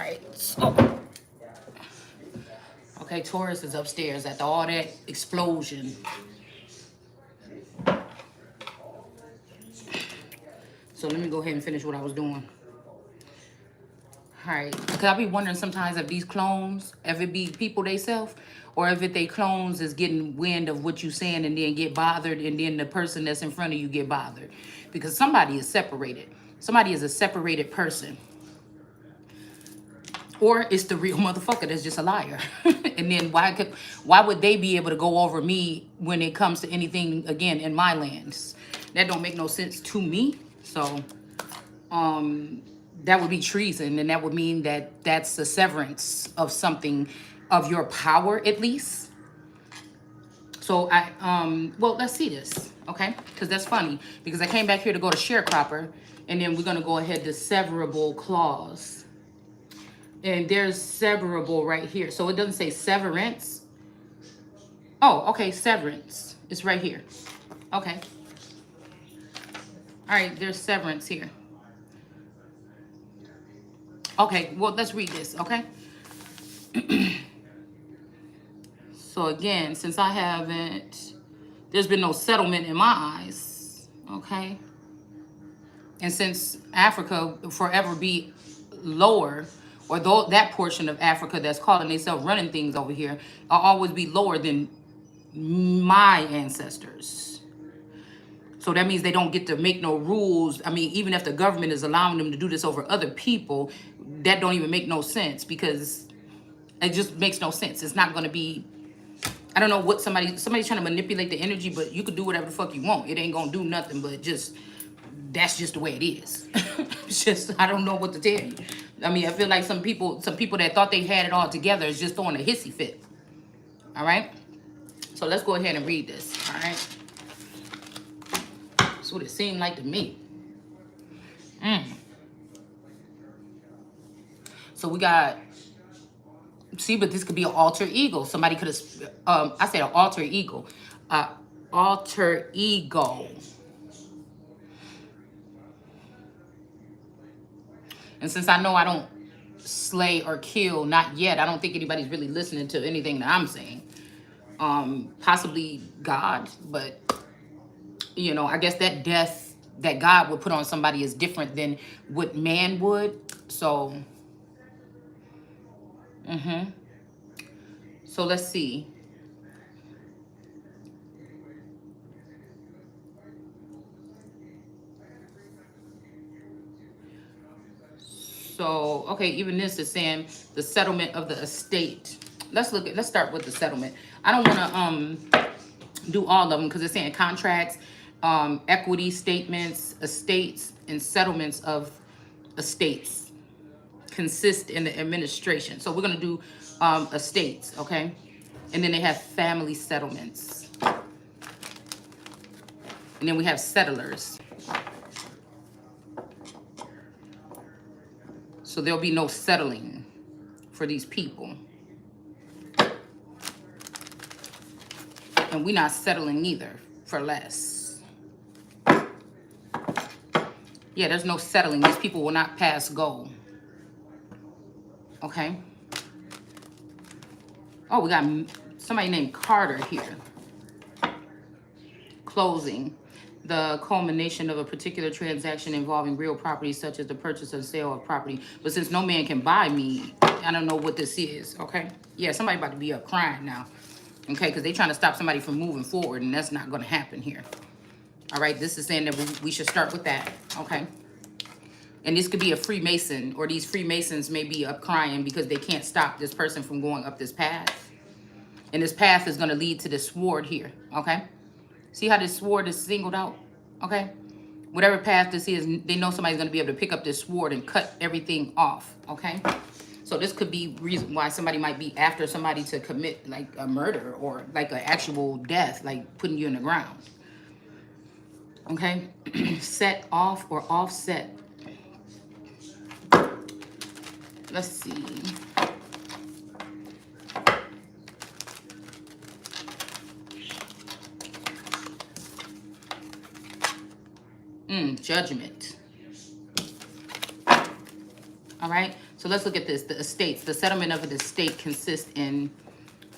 right, so okay, Taurus is upstairs after all that explosion. So let me go ahead and finish what I was doing. All right, because I be wondering sometimes if these clones, if it be people they self, or if it they clones is getting wind of what you saying and then get bothered, and then the person that's in front of you get bothered. Because somebody is separated. Somebody is a separated person. Or it's the real motherfucker that's just a liar. And then why would they be able to go over me when it comes to anything again in my lands? That don't make no sense to me. So that would be treason, and that would mean that that's a severance of something of your power at least. So well, let's see this, okay? Because that's funny. Because I came back here to go to sharecropper, and then we're gonna go ahead to severable clause. And there's severable right here. So it doesn't say severance. Oh, okay, severance. It's right here. Okay. All right, there's severance here. Okay, well, let's read this, okay? So again, since I haven't, there's been no settlement in my eyes, okay? And since Africa will forever be lower, or though that portion of Africa that's calling themselves running things over here, will always be lower than my ancestors. So that means they don't get to make no rules. I mean, even if the government is allowing them to do this over other people, that don't even make no sense, because it just makes no sense. It's not going to be, I don't know what somebody's trying to manipulate the energy, but you could do whatever the fuck you want. It ain't going to do nothing, but just, that's just the way it is. It's just, I don't know what to tell you. I mean, I feel like some people that thought they had it all together is just throwing a hissy fit. All right? So let's go ahead and read this. All right? That's what it seemed like to me. So we got, see, but this could be an alter ego. Somebody could have, I said an alter ego. Alter ego. And since I know I don't slay or kill, not yet, I don't think anybody's really listening to anything that I'm saying. Possibly God, but, you know, I guess that death that God would put on somebody is different than what man would. So, so let's see. So, okay, even this is saying the settlement of the estate. Let's start with the settlement. I don't want to do all of them because it's saying contracts, equity statements, estates, and settlements of estates consist in the administration. So we're going to do estates, okay? And then they have family settlements. And then we have settlers. So there'll be no settling for these people. And we're not settling either for less. Yeah, there's no settling. These people will not pass go. Okay. Oh, we got somebody named Carter here. Closing. The culmination of a particular transaction involving real property, such as the purchase and sale of property. But since no man can buy me, I don't know what this is, okay? Yeah, somebody about to be up crying now, okay? Because they're trying to stop somebody from moving forward, and that's not going to happen here. All right, this is saying that we should start with that, okay? And this could be a Freemason, or these Freemasons may be up crying because they can't stop this person from going up this path. And this path is going to lead to this sword here, okay? See how this sword is singled out? Okay? Whatever path this is, they know somebody's going to be able to pick up this sword and cut everything off. Okay? So this could be reason why somebody might be after somebody to commit like a murder or like an actual death, like putting you in the ground. Okay? Set off or offset. Let's see. Judgment. All right. So let's look at this. The estates. The settlement of an estate consists in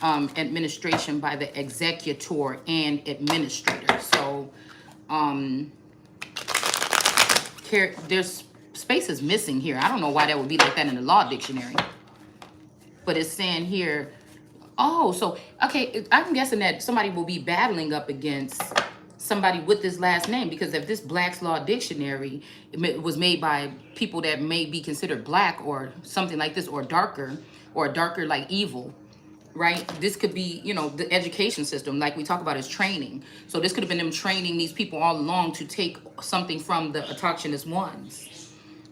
administration by the executor and administrator. So there's spaces missing here. I don't know why that would be like that in the law dictionary. But it's saying here, oh, so, okay, I'm guessing that somebody will be battling up against somebody with this last name, because if this Black's Law Dictionary was made by people that may be considered black or something like this, or darker like evil, right? This could be, you know, the education system, like we talk about, is training. So this could have been them training these people all along to take something from the autochthonous ones.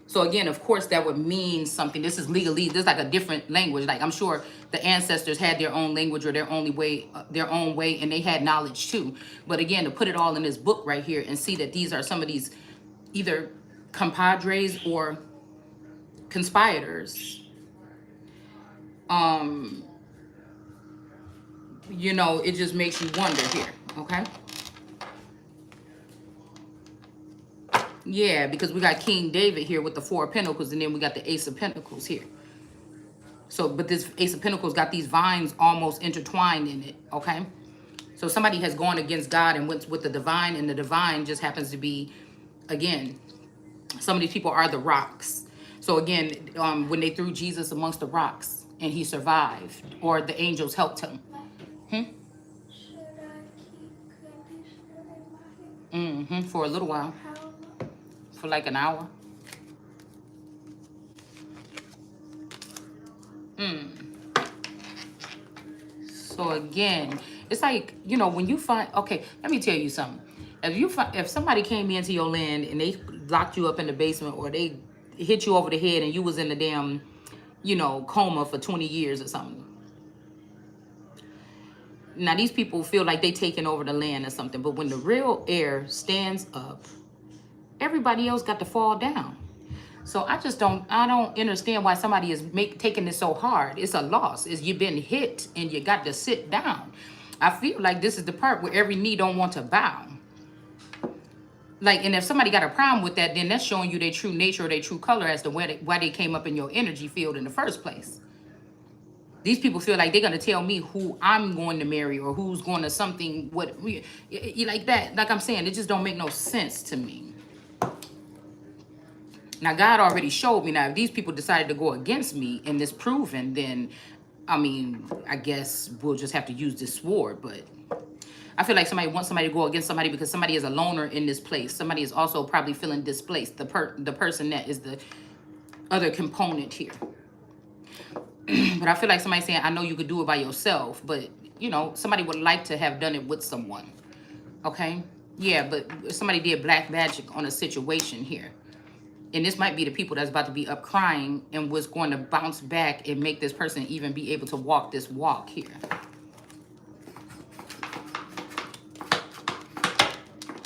So again, of course, that would mean something. This is legalese. This is like a different language. Like, I'm sure the ancestors had their own language or their own way, and they had knowledge too. But again, to put it all in this book right here and see that these are some of these either compadres or conspirators, you know, it just makes you wonder here, okay? Yeah, because we got King David here with the 4 of Pentacles, and then we got the Ace of Pentacles here. So, but this Ace of Pentacles got these vines almost intertwined in it, okay? So somebody has gone against God and went with the divine, and the divine just happens to be, again, some of these people are the rocks. So again, when they threw Jesus amongst the rocks and he survived, or the angels helped him. For a little while. For like an hour. So again, it's like, you know, when you find, okay, let me tell you something. If somebody came into your land and they locked you up in the basement, or they hit you over the head and you was in the damn, you know, coma for 20 years or something. Now these people feel like they taking over the land or something, but when the real heir stands up, everybody else got to fall down. So I don't understand why somebody is taking this so hard. It's a loss. You've been hit and you got to sit down. I feel like this is the part where every knee don't want to bow. Like, and if somebody got a problem with that, then that's showing you their true nature or their true color as to why they came up in your energy field in the first place. These people feel like they're going to tell me who I'm going to marry or who's going to something, like that. Like I'm saying, it just don't make no sense to me. Now, God already showed me. Now, if these people decided to go against me and this proven, then, I mean, I guess we'll just have to use this sword. But I feel like somebody wants somebody to go against somebody because somebody is a loner in this place. Somebody is also probably feeling displaced. The person that is the other component here. But I feel like somebody saying, I know you could do it by yourself. But, you know, somebody would like to have done it with someone. Okay? Yeah, but somebody did black magic on a situation here. And this might be the people that's about to be up crying and was going to bounce back and make this person even be able to walk this walk here.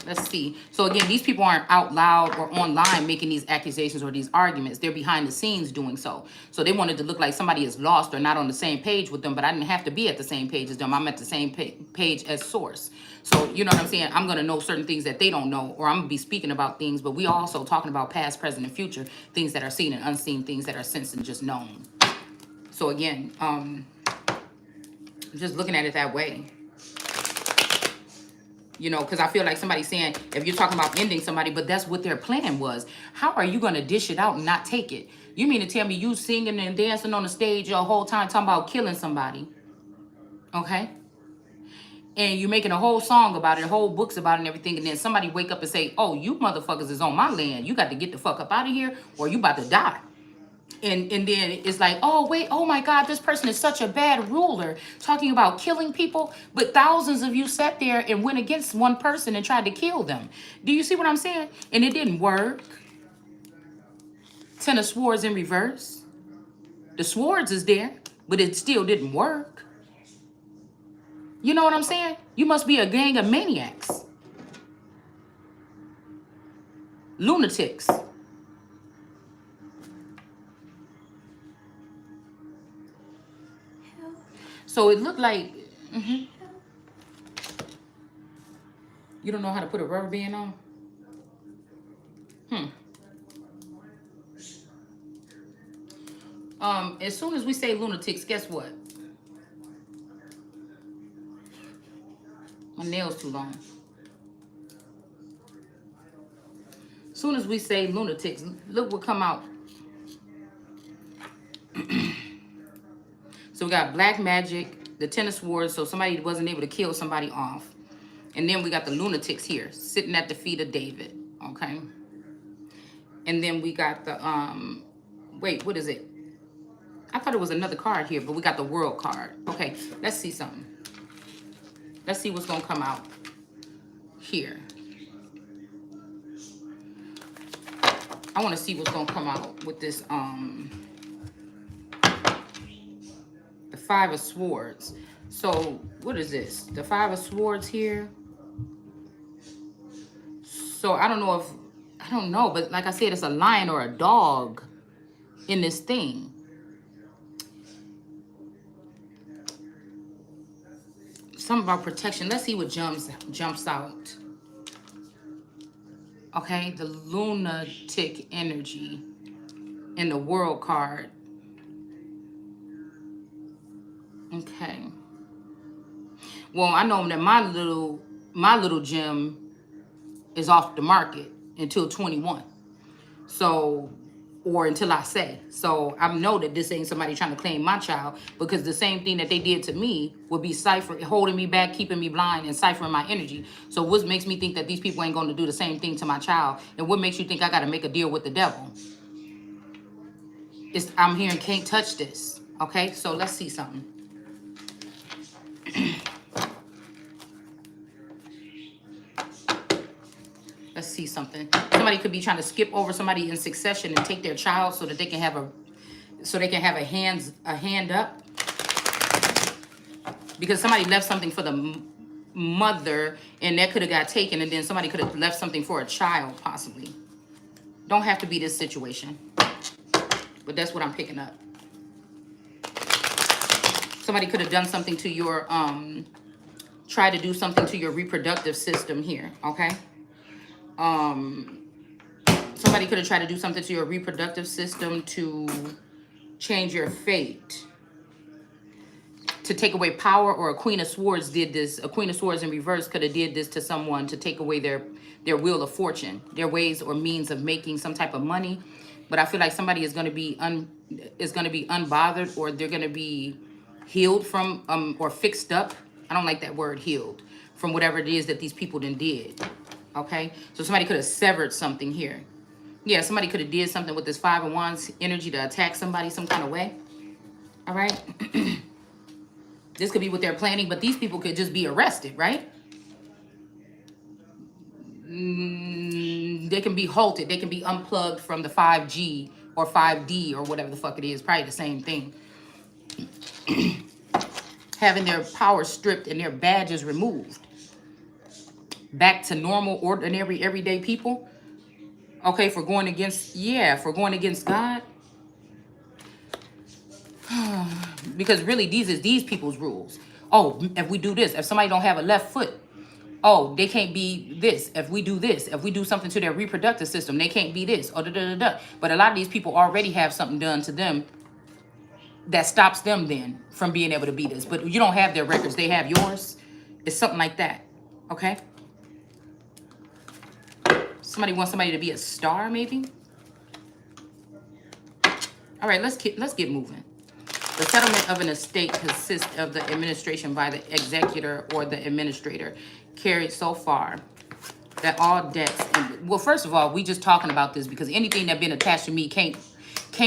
Let's see. So again, these people aren't out loud or online making these accusations or these arguments. They're behind the scenes doing so. So they wanted to look like somebody is lost or not on the same page with them, but I didn't have to be at the same page as them. I'm at the same page as source. So, you know what I'm saying? I'm going to know certain things that they don't know, or I'm going to be speaking about things, but we also talking about past, present, and future, things that are seen and unseen, things that are sensed and just known. So again, just looking at it that way. You know, because I feel like somebody's saying, if you're talking about ending somebody, but that's what their plan was. How are you going to dish it out and not take it? You mean to tell me you singing and dancing on the stage your whole time talking about killing somebody? Okay? And you're making a whole song about it, whole books about it and everything, and then somebody wake up and say, oh, you motherfuckers is on my land. You got to get the fuck up out of here or you about to die. And then it's like, oh, wait, oh my God, this person is such a bad ruler, talking about killing people, but thousands of you sat there and went against one person and tried to kill them. Do you see what I'm saying? And it didn't work. Ten of Swords in reverse. The swords is there, but it still didn't work. You know what I'm saying? You must be a gang of maniacs. Lunatics. So it looked like, you don't know how to put a rubber band on? As soon as we say lunatics, guess what? My nail's too long. As soon as we say lunatics, look what come out. So we got black magic, the Ten of Swords, so somebody wasn't able to kill somebody off. And then we got the lunatics here, sitting at the feet of David, okay? And then we got the, wait, what is it? I thought it was another card here, but we got the world card. Okay, let's see something. Let's see what's gonna come out here. I wanna see what's gonna come out with this, the Five of Swords. So what is this? The Five of Swords here. So I don't know, but like I said, it's a lion or a dog in this thing. Something about protection. Let's see what jumps out. Okay, the lunatic energy in the world card. Okay. Well, I know that my little gem is off the market until 21. So, or until I say. So I know that this ain't somebody trying to claim my child, because the same thing that they did to me would be holding me back, keeping me blind, and ciphering my energy. So what makes me think that these people ain't going to do the same thing to my child? And what makes you think I got to make a deal with the devil? I'm hearing can't touch this. Okay, so let's see something. Let's see something. Somebody could be trying to skip over somebody in succession and take their child so that they can have a hand up, because somebody left something for the mother and that could have got taken, and then somebody could have left something for a child possibly. Don't have to be this situation, but that's what I'm picking up. Somebody could have done something to your try to do something to your reproductive system here, okay? Somebody could have tried to do something to your reproductive system to change your fate, to take away power, or a Queen of Swords did this. A Queen of Swords in reverse could have did this to someone to take away their wheel of fortune, their ways or means of making some type of money. But I feel like somebody is going to be unbothered, or they're going to be healed from or fixed up. I don't like that word, healed, from whatever it is that these people then did. Okay, so somebody could have severed something here. Yeah, somebody could have did something with this Five of Wands energy to attack somebody some kind of way. All right. This could be what they're planning, but these people could just be arrested, right? They can be halted. They can be unplugged from the 5G or 5D or whatever the fuck it is. Probably the same thing. Having their power stripped and their badges removed. Back to normal, ordinary, everyday people. Okay, for going against God. Because really, these is these people's rules. Oh, if we do this, if somebody don't have a left foot, oh, they can't be this. If we do this, if we do something to their reproductive system, they can't be this. Or da da da da. But a lot of these people already have something done to them that stops them then from being able to be this. But you don't have their records; they have yours. It's something like that. Okay. Somebody wants somebody to be a star, maybe. All right, let's get moving. The settlement of an estate consists of the administration by the executor or the administrator, carried so far that all debts. Well, first of all, we just talking about this because anything that been attached to me can't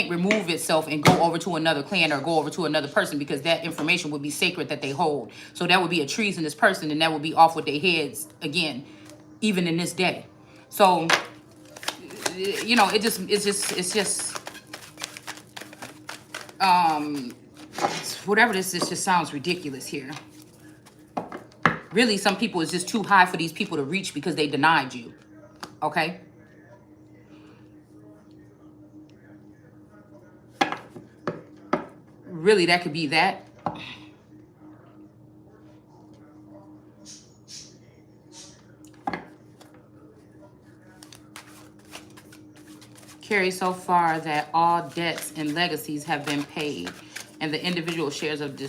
remove itself and go over to another clan or go over to another person, because that information would be sacred that they hold. So that would be a treasonous person, and that would be off with their heads again, even in this day. So, you know, it's just whatever this is, just sounds ridiculous here. Really, some people, it's just too high for these people to reach because they denied you. Okay? Really, that could be that. carry so far that all debts and legacies have been paid, and the individual shares of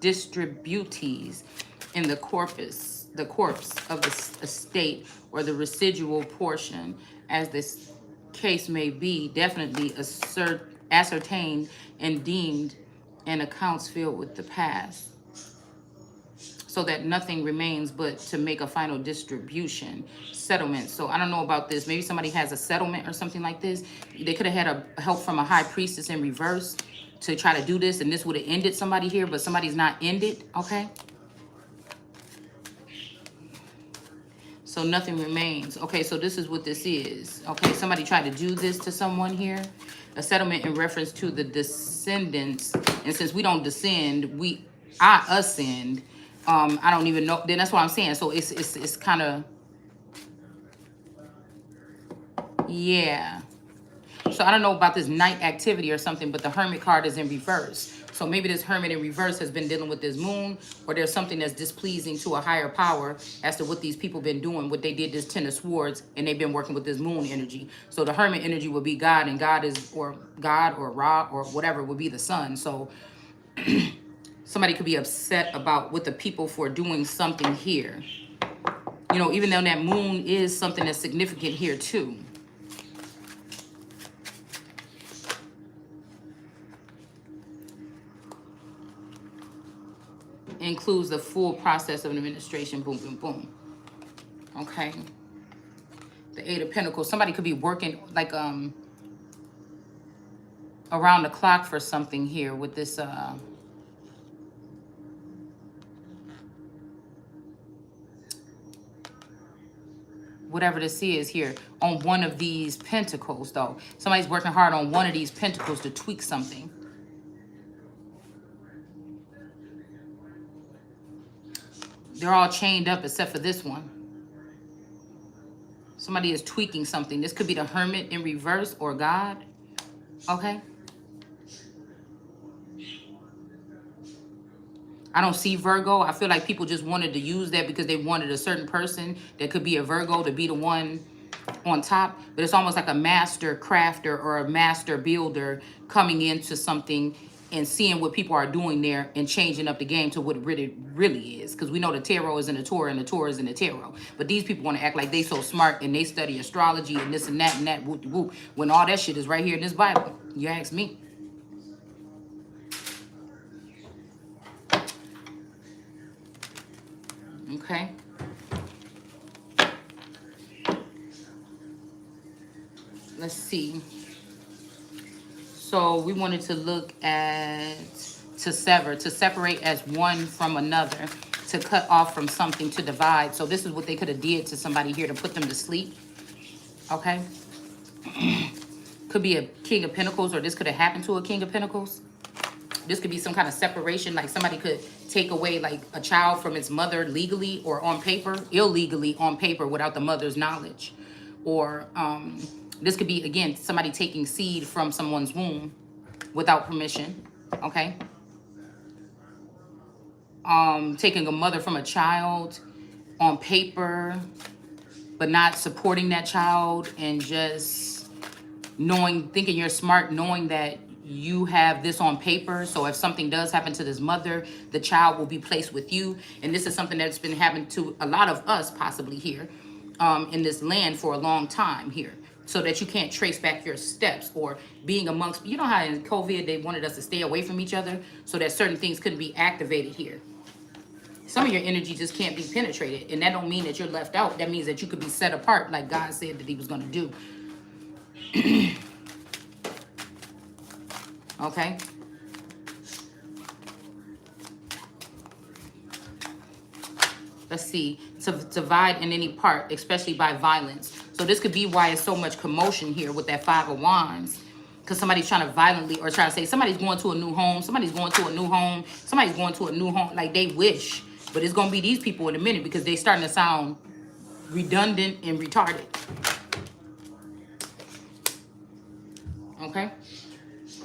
distributees in the corpse of the estate, or the residual portion, as this case may be, definitely ascertained and deemed, and accounts filled with the past, so that nothing remains but to make a final distribution settlement. So I don't know about this. Maybe somebody has a settlement or something like this. They could have had a help from a high priestess in reverse to try to do this, and this would have ended somebody here, but somebody's not ended, okay? So nothing remains. Okay, so this is what this is. Okay, somebody tried to do this to someone here. A settlement in reference to the descendants. And since we don't descend, I ascend. I don't even know. Then that's what I'm saying. So it's kind of, yeah. So I don't know about this night activity or something, but the Hermit card is in reverse. So maybe this Hermit in reverse has been dealing with this moon, or there's something that's displeasing to a higher power as to what these people been doing, what they did this Ten of Swords, and they've been working with this moon energy. So the Hermit energy would be God, and God or Ra, or whatever would be the sun. So somebody could be upset about with the people for doing something here. You know, even though that moon is something that's significant here too. Includes the full process of administration. Boom, boom, boom. Okay. The Eight of Pentacles. Somebody could be working like around the clock for something here with this whatever this is here on one of these pentacles, though. Somebody's working hard on one of these pentacles to tweak something. They're all chained up except for this one. Somebody is tweaking something. This could be the Hermit in reverse or God. Okay. I don't see Virgo. I feel like people just wanted to use that because they wanted a certain person that could be a Virgo to be the one on top. But it's almost like a master crafter or a master builder coming into something and seeing what people are doing there and changing up the game to what it really is. Because we know the tarot is in the Torah and the Torah is in the tarot. But these people want to act like they so smart and they study astrology and this and that, whoop, whoop, when all that shit is right here in this Bible. You ask me. Okay. Let's see. So we wanted to look at to separate as one from another, to cut off from something, to divide. So this is what they could have did to somebody here to put them to sleep. Okay. Could be a King of Pentacles, or this could have happened to a King of Pentacles. This could be some kind of separation, like somebody could take away like a child from its mother legally or on paper, illegally on paper without the mother's knowledge. Or this could be, again, somebody taking seed from someone's womb without permission, okay? Taking a mother from a child on paper, but not supporting that child and just thinking you're smart, knowing that you have this on paper. So if something does happen to this mother, the child will be placed with you. And this is something that's been happening to a lot of us possibly here in this land for a long time here. So that you can't trace back your steps, or being amongst, you know how in COVID they wanted us to stay away from each other so that certain things couldn't be activated here. Some of your energy just can't be penetrated. And that don't mean that you're left out. That means that you could be set apart like God said that he was going to do. Okay. Let's see. To divide in any part, especially by violence. So this could be why it's so much commotion here with that Five of Wands. Because somebody's trying to violently, or trying to say somebody's going to a new home. Somebody's going to a new home. Somebody's going to a new home. Like they wish. But it's going to be these people in a minute because they're starting to sound redundant and retarded. Okay.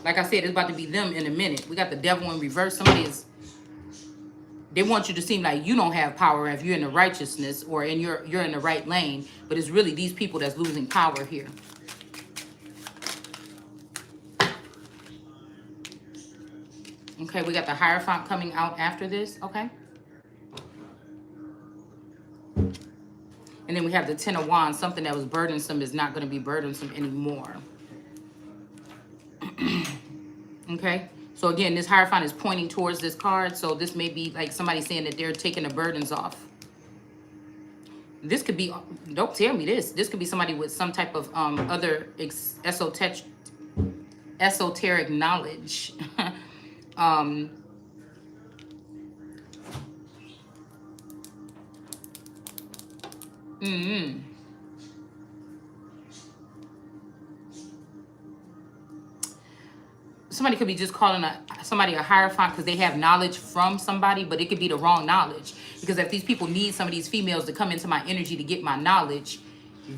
Like I said, it's about to be them in a minute. We got the Devil in reverse. They want you to seem like you don't have power if you're in the righteousness or you're in the right lane. But it's really these people that's losing power here. Okay, we got the Hierophant coming out after this, okay? And then we have the Ten of Wands. Something that was burdensome is not going to be burdensome anymore. Okay? So again, this Hierophant is pointing towards this card. So this may be like somebody saying that they're taking the burdens off. This could be, don't tell me this. This could be somebody with some type of other esoteric knowledge. um, mm-hmm. Somebody could be just calling somebody a Hierophant because they have knowledge from somebody, but it could be the wrong knowledge. Because if these people need some of these females to come into my energy to get my knowledge,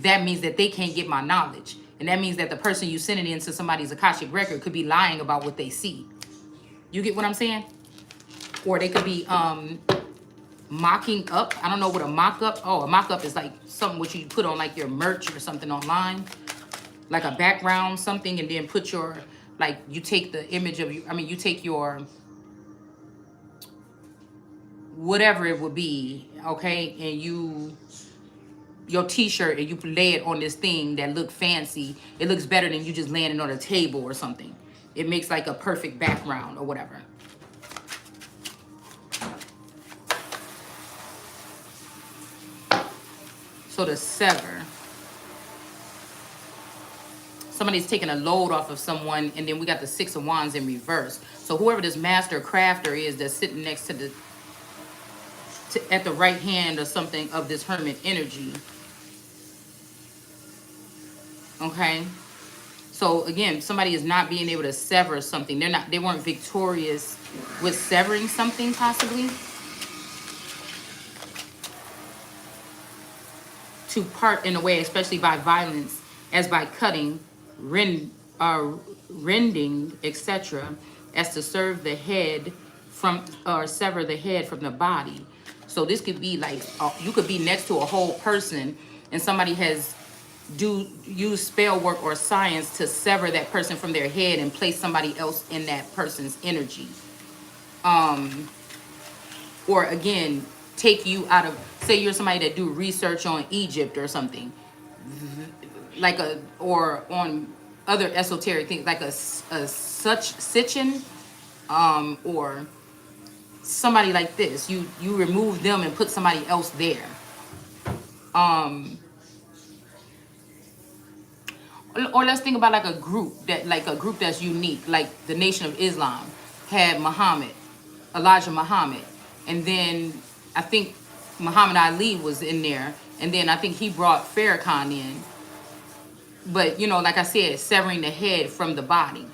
that means that they can't get my knowledge. And that means that the person you send it into somebody's Akashic record could be lying about what they see. You get what I'm saying? Or they could be mocking up. I don't know what a mock-up. Oh, a mock-up is like something which you put on like your merch or something online. Like a background, something, and then put your... Like, you take the image of you, I mean, you take your, whatever it would be, okay? And your t-shirt, and you lay it on this thing that look fancy. It looks better than you just laying it on a table or something. It makes like a perfect background or whatever. So to sever. Somebody's taking a load off of someone, and then we got the Six of Wands in reverse. So whoever this master crafter is that's sitting next to the, at the right hand or something of this Hermit energy. Okay. So again, somebody is not being able to sever something. They weren't victorious with severing something possibly. To part in a way, especially by violence, as by cutting, rending, etc., as to serve the head from, or sever the head from the body. So this could be like, you could be next to a whole person and somebody has use spell work or science to sever that person from their head and place somebody else in that person's energy. Or again, take you out of, say you're somebody that do research on Egypt or something, like or on other esoteric things, like a such Sitchin, or somebody like this. You remove them and put somebody else there. Or let's think about like a group that's unique, like the Nation of Islam had Elijah Muhammad, and then I think Muhammad Ali was in there, and then I think he brought Farrakhan in. But you know, like I said, severing the head from the body.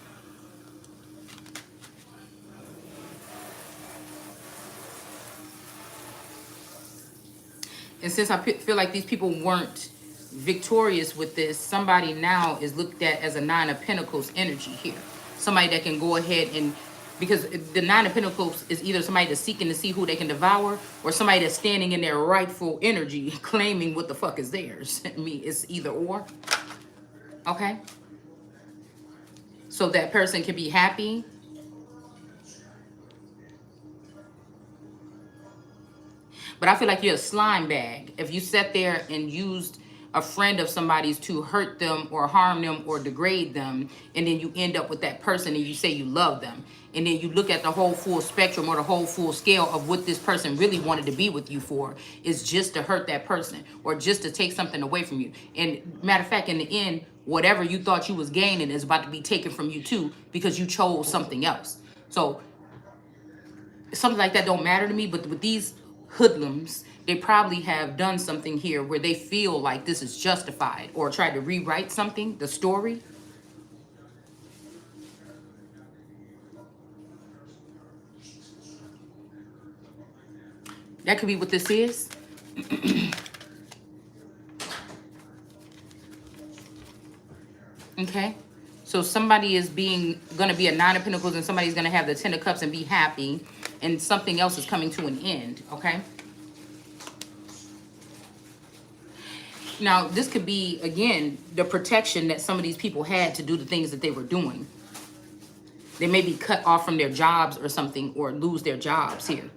And since I feel like these people weren't victorious with this, somebody now is looked at as a Nine of Pentacles energy here. Somebody that can go ahead and, because the Nine of Pentacles is either somebody that's seeking to see who they can devour, or somebody that's standing in their rightful energy claiming what the fuck is theirs. I mean, it's either or. Okay? So that person can be happy. But I feel like you're a slime bag. If you sat there and used a friend of somebody's to hurt them or harm them or degrade them, and then you end up with that person and you say you love them, and then you look at the whole full spectrum or the whole full scale of what this person really wanted to be with you for is just to hurt that person or just to take something away from you. And matter of fact, in the end, whatever you thought you was gaining is about to be taken from you too, because you chose something else. So something like that don't matter to me, but with these hoodlums, they probably have done something here where they feel like this is justified, or tried to rewrite something, the story. That could be what this is. Okay. So somebody is gonna be a Nine of Pentacles, and somebody's gonna have the Ten of Cups and be happy, and something else is coming to an end. Okay. Now, this could be, again, the protection that some of these people had to do the things that they were doing. They may be cut off from their jobs or something, or lose their jobs here.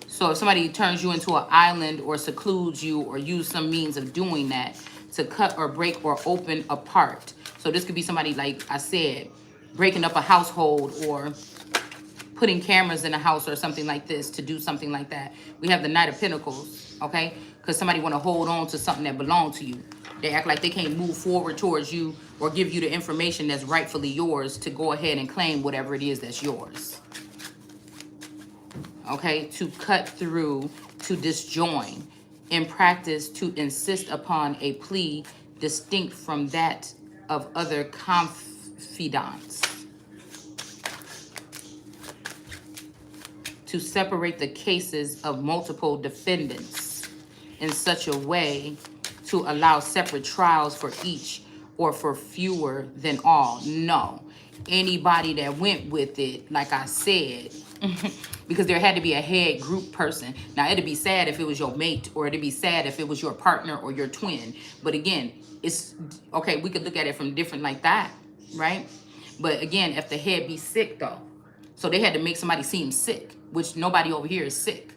So if somebody turns you into an island or secludes you or use some means of doing that to cut or break or open apart. So this could be somebody, like I said, breaking up a household or putting cameras in a house or something like this to do something like that. We have the Knight of Pentacles, okay? Because somebody want to hold on to something that belongs to you. They act like they can't move forward towards you or give you the information that's rightfully yours to go ahead and claim whatever it is that's yours. Okay, to cut through, to disjoin. In practice, to insist upon a plea distinct from that of other confidants. To separate the cases of multiple defendants in such a way to allow separate trials for each or for fewer than all. No. Anybody that went with it, like I said, because there had to be a head group person. Now, it'd be sad if it was your mate, or it'd be sad if it was your partner or your twin. But again, it's okay. We could look at it from different like that, right? But again, if the head be sick though, so they had to make somebody seem sick, which nobody over here is sick.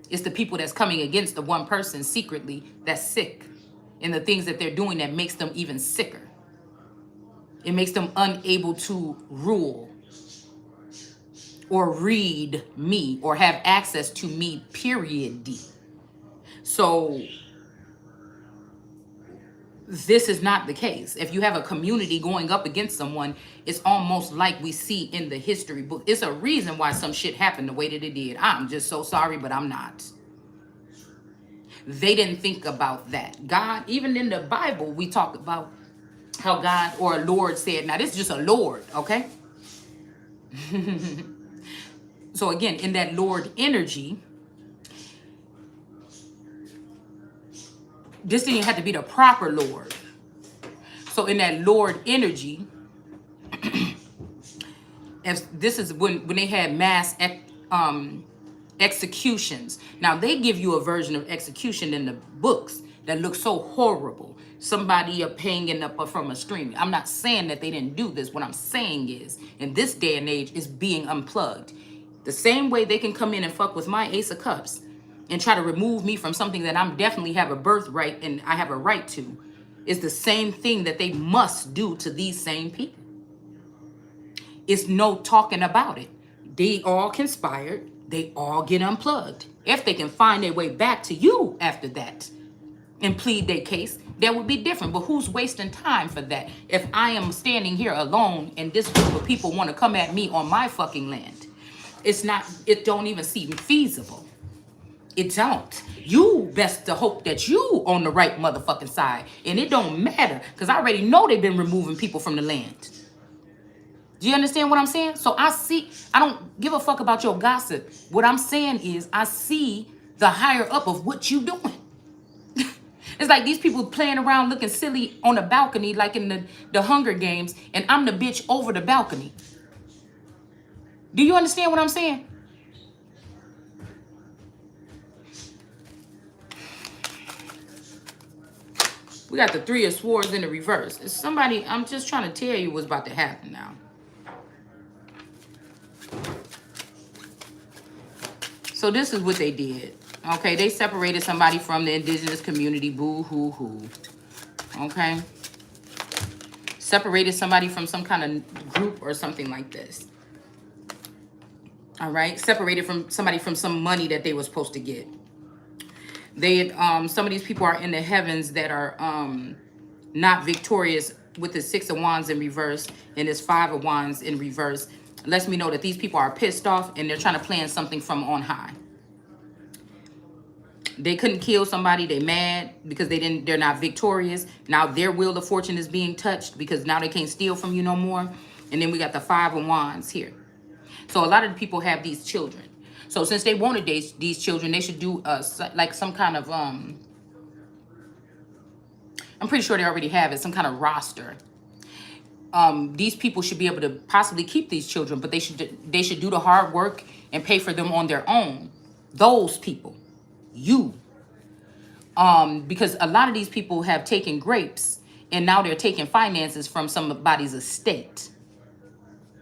It's the people that's coming against the one person secretly that's sick, and the things that they're doing that makes them even sicker. It makes them unable to rule or read me or have access to me, period. So this is not the case. If you have a community going up against someone, it's almost like we see in the history book. It's a reason why some shit happened the way that it did. I'm just so sorry, but I'm not. They didn't think about that. God, even in the Bible, we talk about how God or a Lord said, now this is just a Lord, okay? So again, in that Lord energy, this didn't have to be the proper Lord. So in that Lord energy, if this is when they had mass executions. Now they give you a version of execution in the books that looks so horrible. Somebody up hanging up from a string. I'm not saying that they didn't do this. What I'm saying is, in this day and age, is being unplugged. The same way they can come in and fuck with my Ace of Cups and try to remove me from something that I'm definitely have a birthright and I have a right to, is the same thing that they must do to these same people. It's no talking about it. They all conspired. They all get unplugged. If they can find their way back to you after that and plead their case, that would be different. But who's wasting time for that? If I am standing here alone and this group of people want to come at me on my fucking land, it don't even seem feasible. It don't. You best to hope that you on the right motherfucking side. And it don't matter, because I already know they've been removing people from the land. Do you understand what I'm saying? So I don't give a fuck about your gossip. What I'm saying is I see the higher up of what you doing. It's like these people playing around looking silly on the balcony like in the Hunger Games, and I'm the bitch over the balcony. Do you understand what I'm saying? We got the Three of Swords in the reverse. It's somebody, I'm just trying to tell you what's about to happen now. So this is what they did. Okay, they separated somebody from the indigenous community. Boo hoo hoo. Okay. Separated somebody from some kind of group or something like this. All right. Separated from somebody from some money that they were supposed to get. They some of these people are in the heavens that are not victorious with the Six of Wands in reverse and this Five of Wands in reverse. Lets me know that these people are pissed off and they're trying to plan something from on high. They couldn't kill somebody. They mad because they're not victorious. Now their wheel of fortune is being touched because now they can't steal from you no more. And then we got the Five of Wands here. So a lot of the people have these children. So since they wanted these children, they should do like some kind of I'm pretty sure they already have it, some kind of roster these people should be able to possibly keep these children, but they should do the hard work and pay for them on their own. Those people, you, because a lot of these people have taken grapes and now they're taking finances from somebody's estate,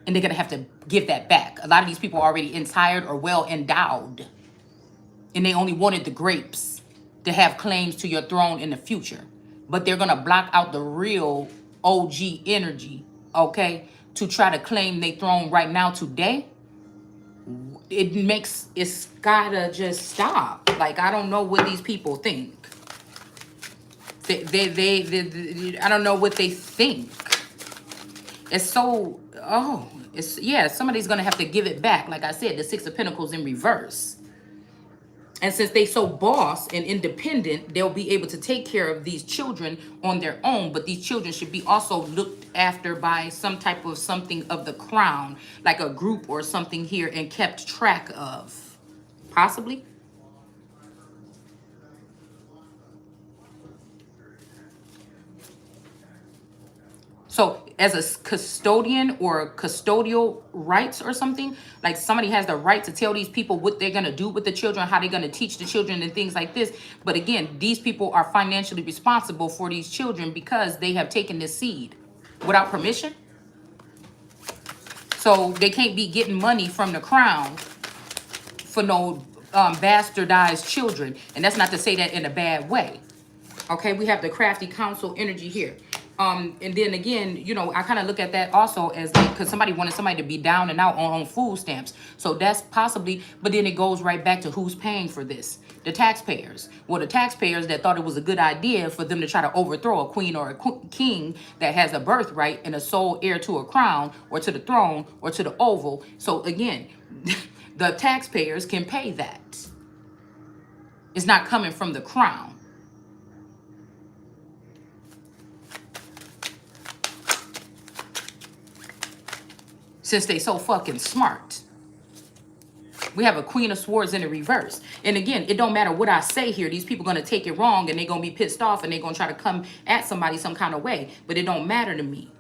and they're gonna have to give that back. A lot of these people are already retired or well endowed, and they only wanted the grapes to have claims to your throne in the future. But they're gonna block out the real OG energy, okay, to try to claim their throne right now today. It's gotta just stop. Like, I don't know what these people think. They I don't know what they think. It's so, it's, yeah, somebody's gonna have to give it back. Like I said, the Six of Pentacles in reverse. And since they so boss and independent, they'll be able to take care of these children on their own. But these children should be also looked after by some type of something of the crown, like a group or something here, and kept track of, possibly. So as a custodian or custodial rights or something, like somebody has the right to tell these people what they're going to do with the children, how they're going to teach the children and things like this. But again, these people are financially responsible for these children because they have taken this seed without permission. So they can't be getting money from the crown for no bastardized children. And that's not to say that in a bad way. Okay, we have the crafty counsel energy here. And then again, you know, I kind of look at that also as like, because somebody wanted somebody to be down and out on food stamps. So that's possibly, but then it goes right back to who's paying for this. The taxpayers. Well, the taxpayers that thought it was a good idea for them to try to overthrow a queen or a king that has a birthright and a sole heir to a crown or to the throne or to the oval. So again, the taxpayers can pay that. It's not coming from the crown. Since they so fucking smart. We have a Queen of Swords in the reverse. And again, it don't matter what I say here. These people going to take it wrong and they're going to be pissed off and they're going to try to come at somebody some kind of way. But it don't matter to me.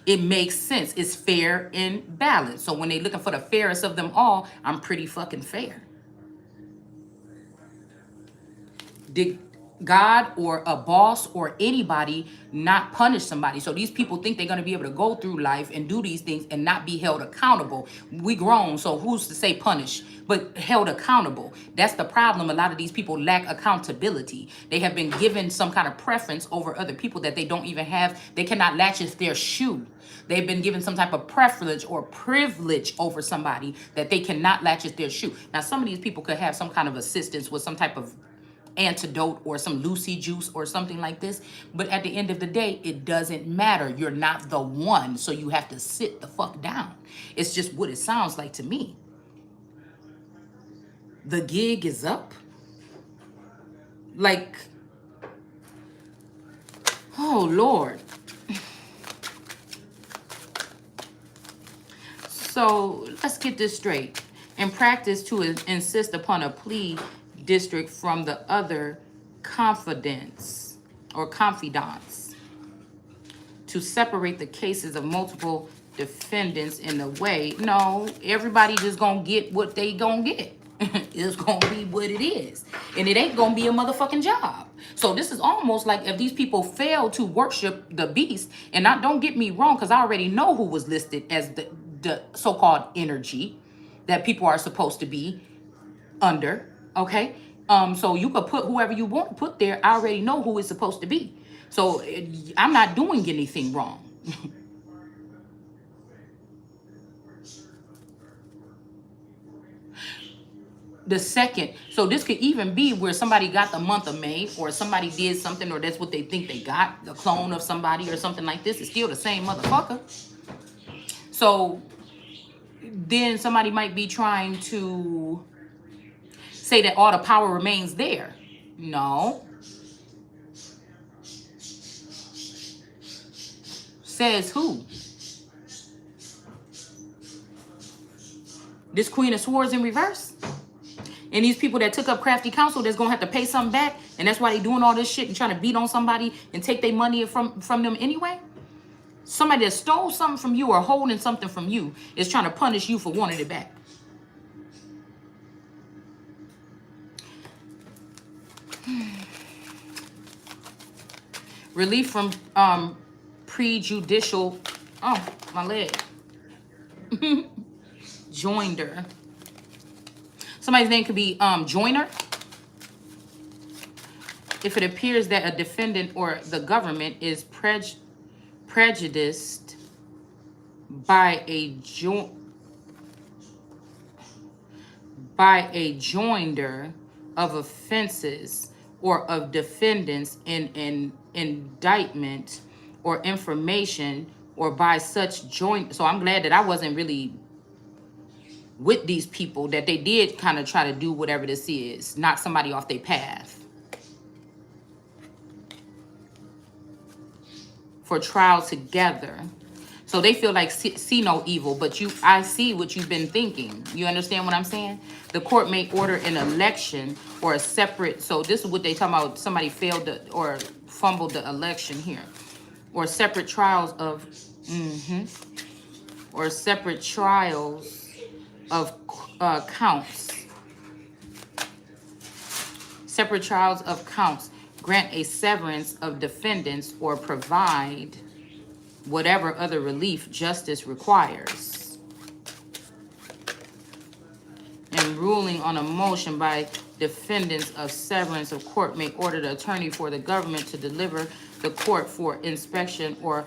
It makes sense. It's fair and balanced. So when they're looking for the fairest of them all, I'm pretty fucking fair. Did God or a boss or anybody not punish somebody? So these people think they're going to be able to go through life and do these things and not be held accountable. We grown, so who's to say punish, but held accountable? That's the problem. A lot of these people lack accountability. They have been given some kind of preference over other people that they don't even have. They cannot latch their shoe. They've been given some type of preference or privilege over somebody that they cannot latch their shoe. Now, some of these people could have some kind of assistance with some type of antidote or some Lucy juice or something like this, but at the end of the day, it doesn't matter. You're not the one, so you have to sit the fuck down. It's just what it sounds like to me. The gig is up. Like, oh Lord. So let's get this straight. In practice, to insist upon a plea district from the other confidants or confidants, to separate the cases of multiple defendants in a way. No, everybody just gonna get what they gonna get. It's gonna be what it is, and it ain't gonna be a motherfucking job. So this is almost like if these people fail to worship the beast, and don't get me wrong, because I already know who was listed as the so-called energy that people are supposed to be under. Okay, so you could put whoever you want to put there. I already know who it's supposed to be. So I'm not doing anything wrong. The second, so this could even be where somebody got the month of May, or somebody did something, or that's what they think they got, the clone of somebody or something like this. It's still the same motherfucker. So then somebody might be trying to say that all the power remains there. No. Says who? This Queen of Swords in reverse? And these people that took up crafty counsel that's going to have to pay something back, and that's why they doing all this shit and trying to beat on somebody and take their money from them anyway? Somebody that stole something from you or holding something from you is trying to punish you for wanting it back. Relief from prejudicial, oh, my leg. Joinder. Somebody's name could be Joiner. If it appears that a defendant or the government is prejudiced by a joinder of offenses or of defendants in an indictment or information, or by such joint. So I'm glad that I wasn't really with these people, that they did kind of try to do whatever this is, knock somebody off their path. For trial together. So they feel like see no evil, but I see what you've been thinking. You understand what I'm saying? The court may order an election or a separate, so this is what they talking about, somebody failed or fumbled the election here. Or separate trials of, or separate trials of counts. Separate trials of counts. Grant a severance of defendants or provide whatever other relief justice requires. In ruling on a motion by defendants of severance of court may order the attorney for the government to deliver the court for inspection or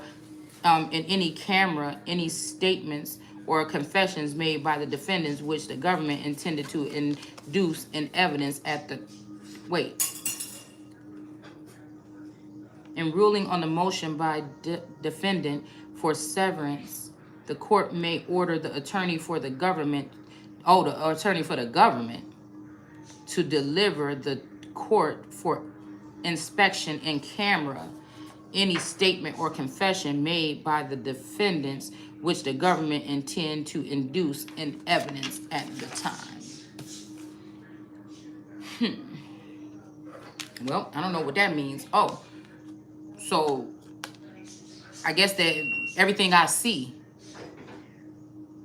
in any camera, any statements or confessions made by the defendants which the government intended to induce in evidence at the, In ruling on the motion by defendant for severance, the court may order the attorney for the government, the attorney for the government, to deliver the court for inspection in camera any statement or confession made by the defendants which the government intend to induce in evidence at the time. Well, I don't know what that means. Oh, so I guess that everything I see,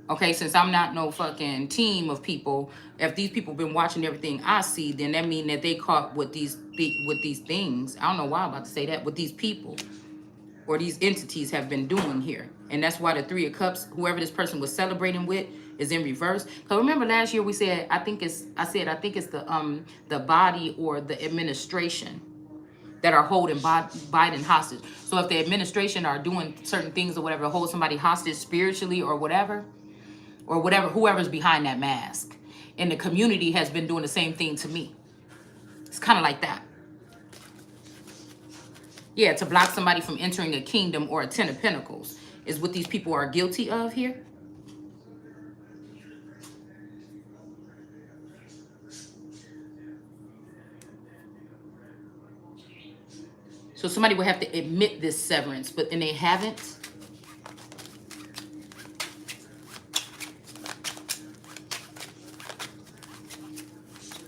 okay, since I'm not no fucking team of people, if these people been watching everything I see, then that means that they caught what these things, I don't know why I'm about to say that, what these people or these entities have been doing here. And that's why the Three of Cups, whoever this person was celebrating with, is in reverse. Because remember last year we said, I think it's the body or the administration that are holding Biden hostage. So if the administration are doing certain things or whatever, hold somebody hostage spiritually or whatever, whoever's behind that mask. And the community has been doing the same thing to me. It's kind of like that. Yeah, to block somebody from entering a kingdom or a 10 of Pentacles is what these people are guilty of here. So somebody would have to admit this severance, but then they haven't.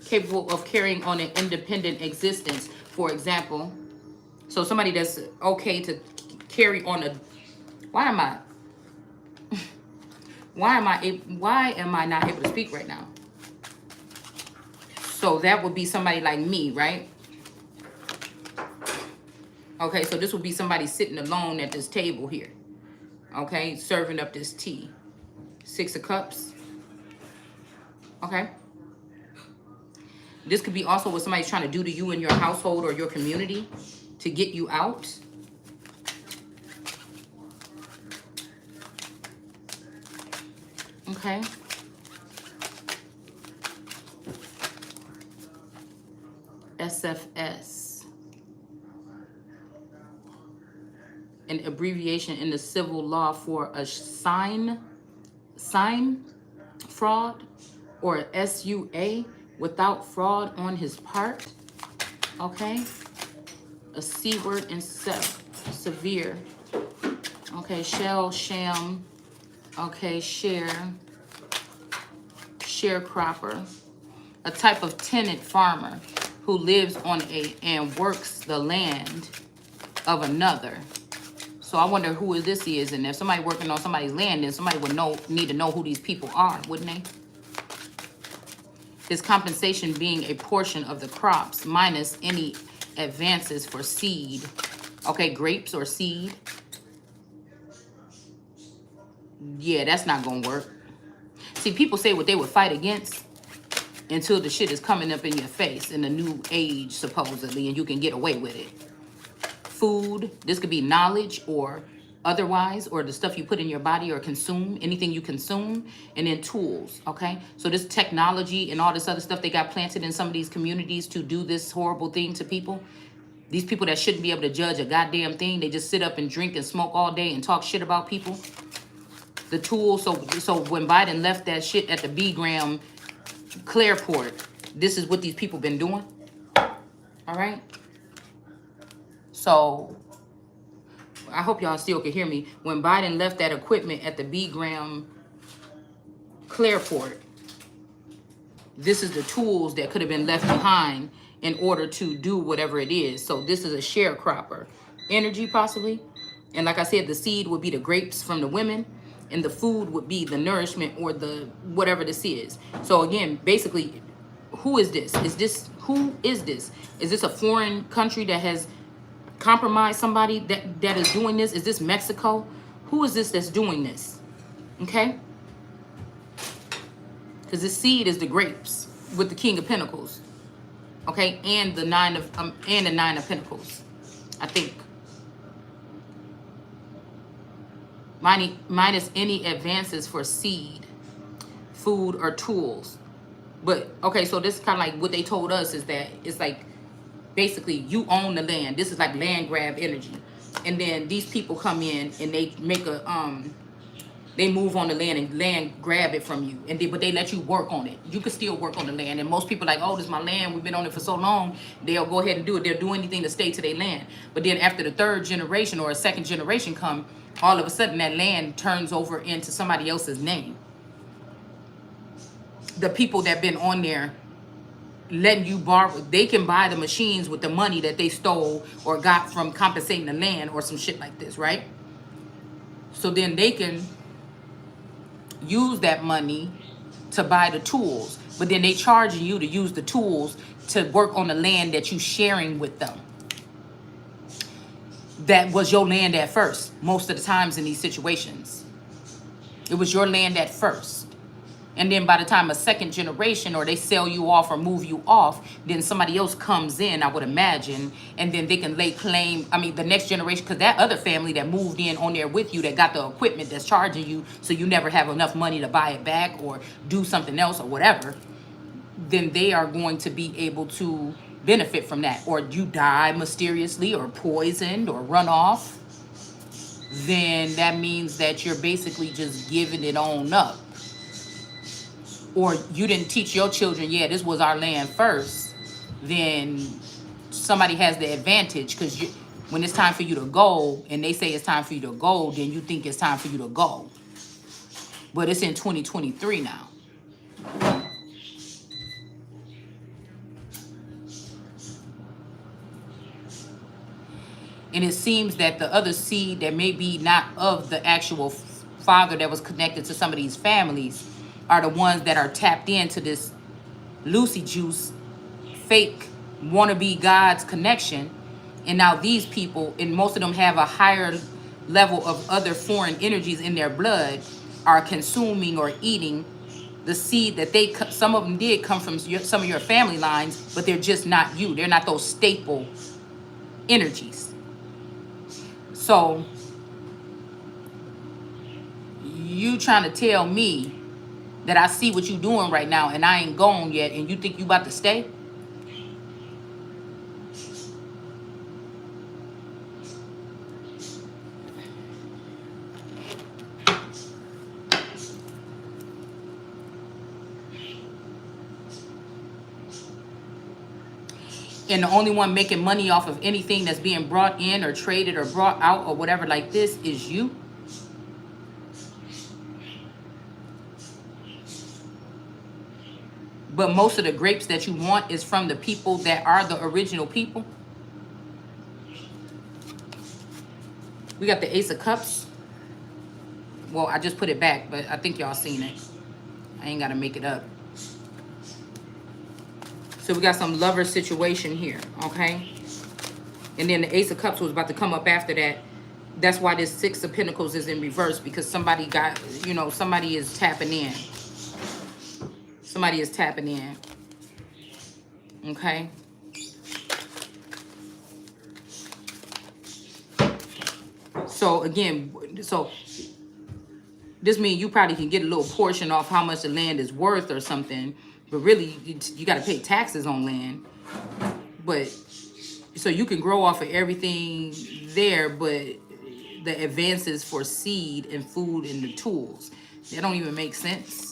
Capable of carrying on an independent existence, for example. So somebody that's okay to carry on a, why am I not able to speak right now? So that would be somebody like me, right? Okay, so this would be somebody sitting alone at this table here. Okay, serving up this tea. 6 of Cups. Okay. This could be also what somebody's trying to do to you in your household or your community to get you out. Okay. SFS. An abbreviation in the civil law for a sign fraud, or a SUA without fraud on his part. Okay. A C word in severe. Okay, shell, sham. Okay, sharecropper. A type of tenant farmer who lives on and works the land of another. So I wonder who this is, and if somebody working on somebody's land, then somebody would need to know who these people are, wouldn't they? His compensation being a portion of the crops minus any advances for seed. Okay, grapes or seed. Yeah, that's not gonna work. See, people say what they would fight against until the shit is coming up in your face in a new age, supposedly, and you can get away with it. Food, this could be knowledge or otherwise, or the stuff you put in your body or consume, anything you consume, and then tools, okay? So this technology and all this other stuff they got planted in some of these communities to do this horrible thing to people. These people that shouldn't be able to judge a goddamn thing, they just sit up and drink and smoke all day and talk shit about people. The tools, so when Biden left that shit at the B Graham Clearport, this is what these people been doing, all right? So I hope y'all still can hear me. When Biden left that equipment at the B Graham Clearport, this is the tools that could have been left behind in order to do whatever it is. So this is a sharecropper energy possibly. And like I said, the seed would be the grapes from the women, and the food would be the nourishment or the whatever this is. So again, basically, who is this? Who is this? Is this a foreign country that has compromised somebody that is doing this? Is this Mexico? Who is this that's doing this? Okay? Because this seed is the grapes with the King of Pentacles. Okay, and the Nine of Pentacles, I think. Minus any advances for seed, food, or tools. But okay, so this is kind of like what they told us, is that it's like basically you own the land. This is like land grab energy, and then these people come in and they make a they move on the land and land grab it from you, and but they let you work on it. You can still work on the land, and most people are like, oh, this is my land, we've been on it for so long, they'll go ahead and do it. They'll do anything to stay to their land. But then after the third generation or a second generation come, all of a sudden that land turns over into somebody else's name. The people that been on there letting you borrow, they can buy the machines with the money that they stole or got from compensating the land or some shit like this, right? So then they can use that money to buy the tools, but then they charging you to use the tools to work on the land that you sharing with them. That was your land at first. Most of the times in these situations, it was your land at first. And then by the time a second generation, or they sell you off or move you off, then somebody else comes in, I would imagine, and then they can lay claim, I mean, the next generation, because that other family that moved in on there with you, that got the equipment that's charging you, so you never have enough money to buy it back or do something else or whatever, then they are going to be able to benefit from that. Or you die mysteriously or poisoned or run off, then that means that you're basically just giving it on up. Or you didn't teach your children, yeah, this was our land first, then somebody has the advantage, because when it's time for you to go and they say it's time for you to go, then you think it's time for you to go. But it's in 2023 now. And it seems that the other seed that may be not of the actual father that was connected to some of these families are the ones that are tapped into this Lucy Juice fake wannabe God's connection. And now these people, and most of them have a higher level of other foreign energies in their blood, are consuming or eating the seed that some of them did come from some of your family lines, but they're just not you. They're not those staple energies. So you trying to tell me that I see what you doing right now and I ain't gone yet, and you think you about to stay? And the only one making money off of anything that's being brought in or traded or brought out or whatever like this is you? But most of the grapes that you want is from the people that are the original people. We got the Ace of Cups. Well, I just put it back, but I think y'all seen it. I ain't got to make it up. So we got some lover situation here, okay? And then the Ace of Cups was about to come up after that. That's why this Six of Pentacles is in reverse, because somebody got, you know, somebody is tapping in. Somebody is tapping in, okay? So again, so this means you probably can get a little portion off how much the land is worth or something, but really you got to pay taxes on land. But so you can grow off of everything there, but the advances for seed and food and the tools, that don't even make sense.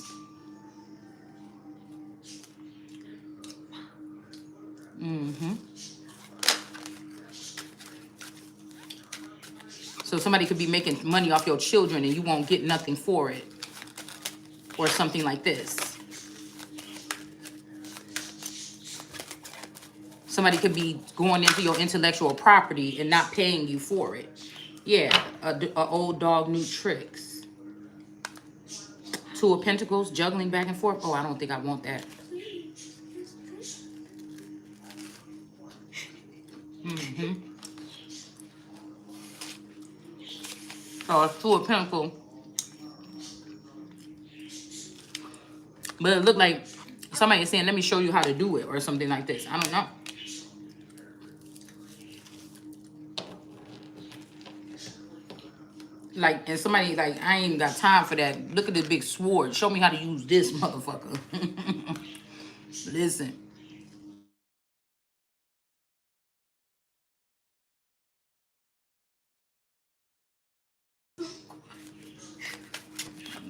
So somebody could be making money off your children and you won't get nothing for it, or something like this. Somebody could be going into your intellectual property and not paying you for it. Yeah, a old dog, new tricks. Two of Pentacles, juggling back and forth. Oh, I don't think I want that. So it's Two of Pentacles. But it looked like somebody is saying, let me show you how to do it, or something like this. I don't know. Like, and somebody like, I ain't even got time for that. Look at this big sword. Show me how to use this motherfucker. Listen.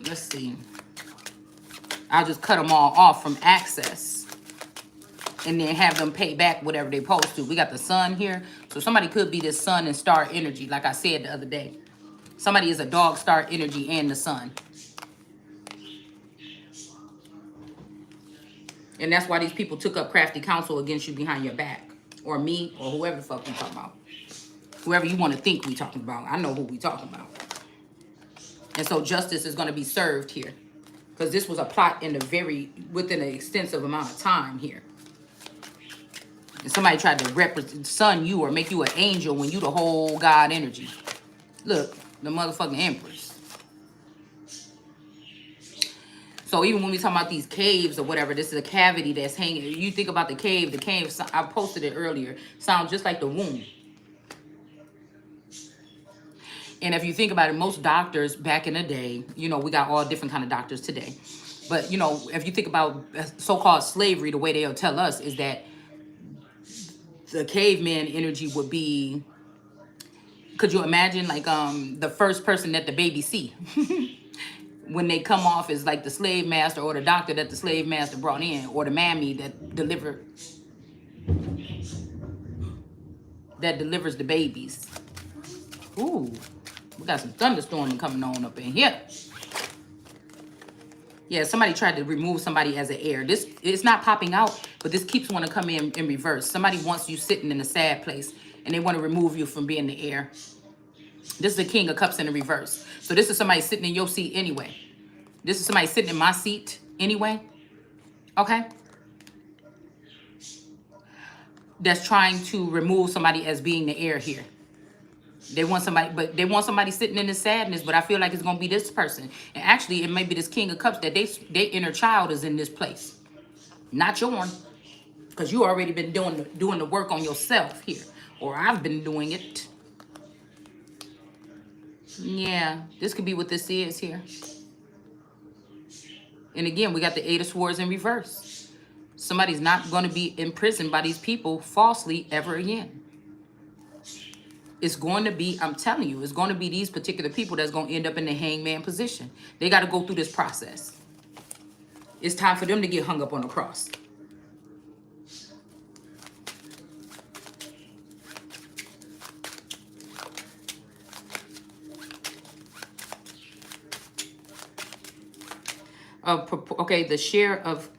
Let's see. I'll just cut them all off from access. And then have them pay back whatever they supposed to. We got the sun here. So somebody could be this sun and star energy, like I said the other day. Somebody is a dog, star energy, and the sun. And that's why these people took up crafty counsel against you behind your back. Or me, or whoever the fuck we talking about. Whoever you want to think we talking about. I know who we talking about. And so justice is going to be served here. Because this was a plot in within an extensive amount of time here. And somebody tried to represent, sun you or make you an angel when you the whole God energy. Look, the motherfucking Empress. So even when we talk about these caves or whatever, this is a cavity that's hanging. You think about the cave, I posted it earlier, sounds just like the womb. And if you think about it, most doctors back in the day, you know, we got all different kind of doctors today. But, you know, if you think about so-called slavery, the way they'll tell us is that the caveman energy would be, could you imagine like the first person that the baby see? When they come off as like the slave master or the doctor that the slave master brought in, or the mammy that delivers the babies. Ooh, we got some thunderstorm coming on up in here. Yeah, somebody tried to remove somebody as an heir. This, it's not popping out, but this keeps wanting to come in reverse. Somebody wants you sitting in a sad place, and they want to remove you from being the heir. This is the King of Cups in the reverse. So this is somebody sitting in your seat anyway. This is somebody sitting in my seat anyway. Okay? That's trying to remove somebody as being the heir here. They want somebody sitting in the sadness, but I feel like it's gonna be this person. And actually, it may be this King of Cups that their inner child is in this place, not yours, because you already been doing the work on yourself here, or I've been doing it. Yeah, this could be what this is here. And again, we got the Eight of Swords in reverse. Somebody's not going to be imprisoned by these people falsely ever again. It's going to be, I'm telling you, it's going to be these particular people that's going to end up in the hangman position. They got to go through this process. It's time for them to get hung up on the cross. Okay, the share of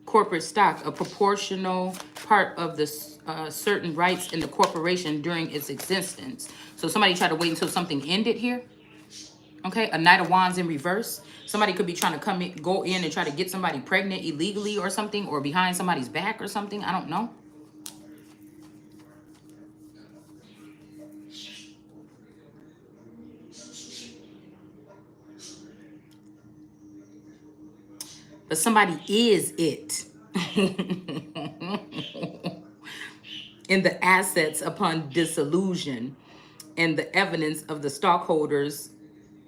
corporate stock, a proportional part of the certain rights in the corporation during its existence. So somebody tried to wait until something ended here. Okay, a Knight of Wands in reverse. Somebody could be trying to go in and try to get somebody pregnant illegally or something, or behind somebody's back or something. I don't know. But somebody is it. In the assets upon dissolution, and the evidence of the stockholders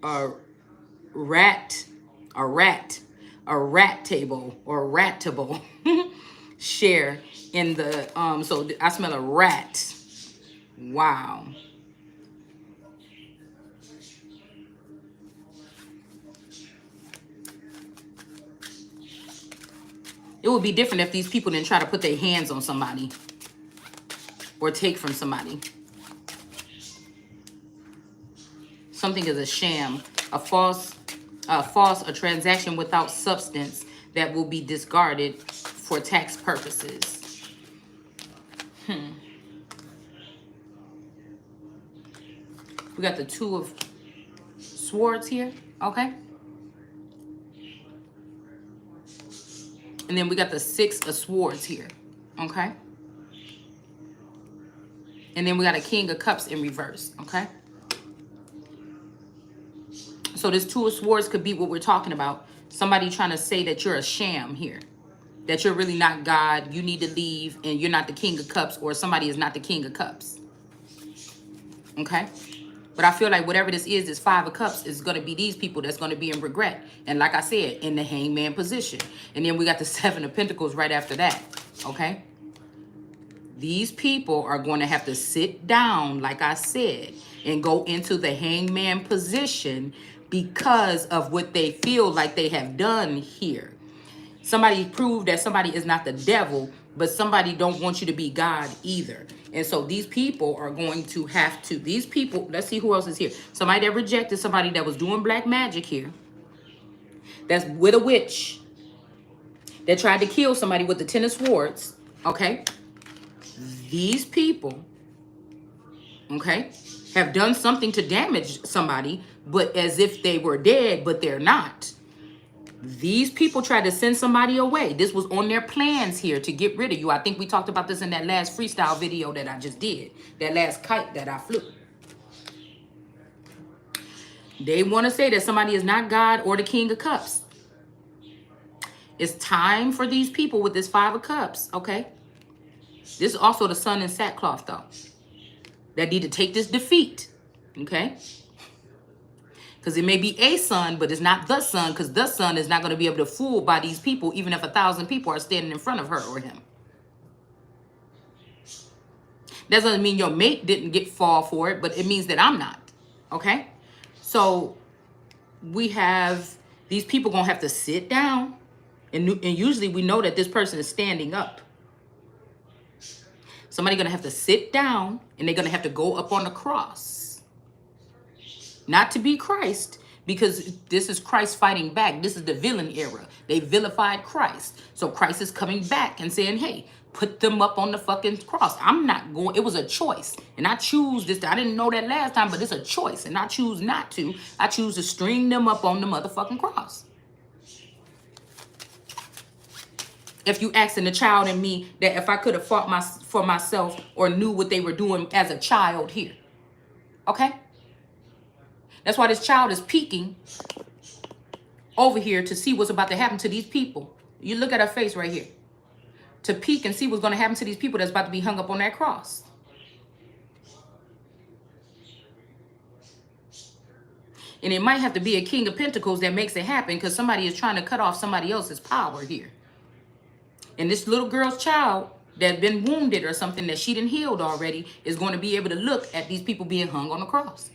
are rat table or ratable share in the so I smell a rat. Wow. It would be different if these people didn't try to put their hands on somebody or take from somebody. Something is a sham, a transaction without substance that will be discarded for tax purposes. We got the Two of Swords here, okay? And then we got the Six of Swords here, okay? And then we got a King of Cups in reverse, okay? So this Two of Swords could be what we're talking about. Somebody trying to say that you're a sham here. That you're really not God, you need to leave, and you're not the King of Cups, or somebody is not the King of Cups. Okay? But I feel like whatever this Five of Cups, is going to be these people that's going to be in regret. And like I said, in the hangman position. And then we got the Seven of Pentacles right after that. Okay? These people are going to have to sit down, like I said, and go into the hangman position because of what they feel like they have done here. Somebody proved that somebody is not the devil, but somebody don't want you to be God either. And so these people are going to have to, these people, let's see who else is here. Somebody that rejected somebody that was doing black magic here. That's with a witch. That tried to kill somebody with the Ten of Swords. Okay? These people, okay, have done something to damage somebody, but as if they were dead, but they're not. These people tried to send somebody away. This was on their plans here to get rid of you. I think we talked about this in that last freestyle video that I just did. That last kite that I flew. They want to say that somebody is not God or the King of Cups. It's time for these people with this Five of Cups, okay? This is also the Sun in sackcloth, though. That need to take this defeat, okay? Because it may be a sun, but it's not the sun, because the sun is not going to be able to fool by these people, even if 1,000 people are standing in front of her or him. That doesn't mean your mate didn't fall for it, but it means that I'm not. Okay? So we have these people going to have to sit down. And usually we know that this person is standing up. Somebody's going to have to sit down, and they're going to have to go up on the cross. Not to be Christ, because this is Christ fighting back. This is the villain era. They vilified Christ. So Christ is coming back and saying, hey, put them up on the fucking cross. I'm not going. It was a choice. And I choose this. I didn't know that last time, but it's a choice. And I choose not to. I choose to string them up on the motherfucking cross. If you asking the child in me that if I could have fought for myself or knew what they were doing as a child here. Okay? That's why this child is peeking over here to see what's about to happen to these people. You look at her face right here. To peek and see what's going to happen to these people that's about to be hung up on that cross. And it might have to be a King of Pentacles that makes it happen, because somebody is trying to cut off somebody else's power here. And this little girl's child that's been wounded or something that she didn't healed already is going to be able to look at these people being hung on the cross.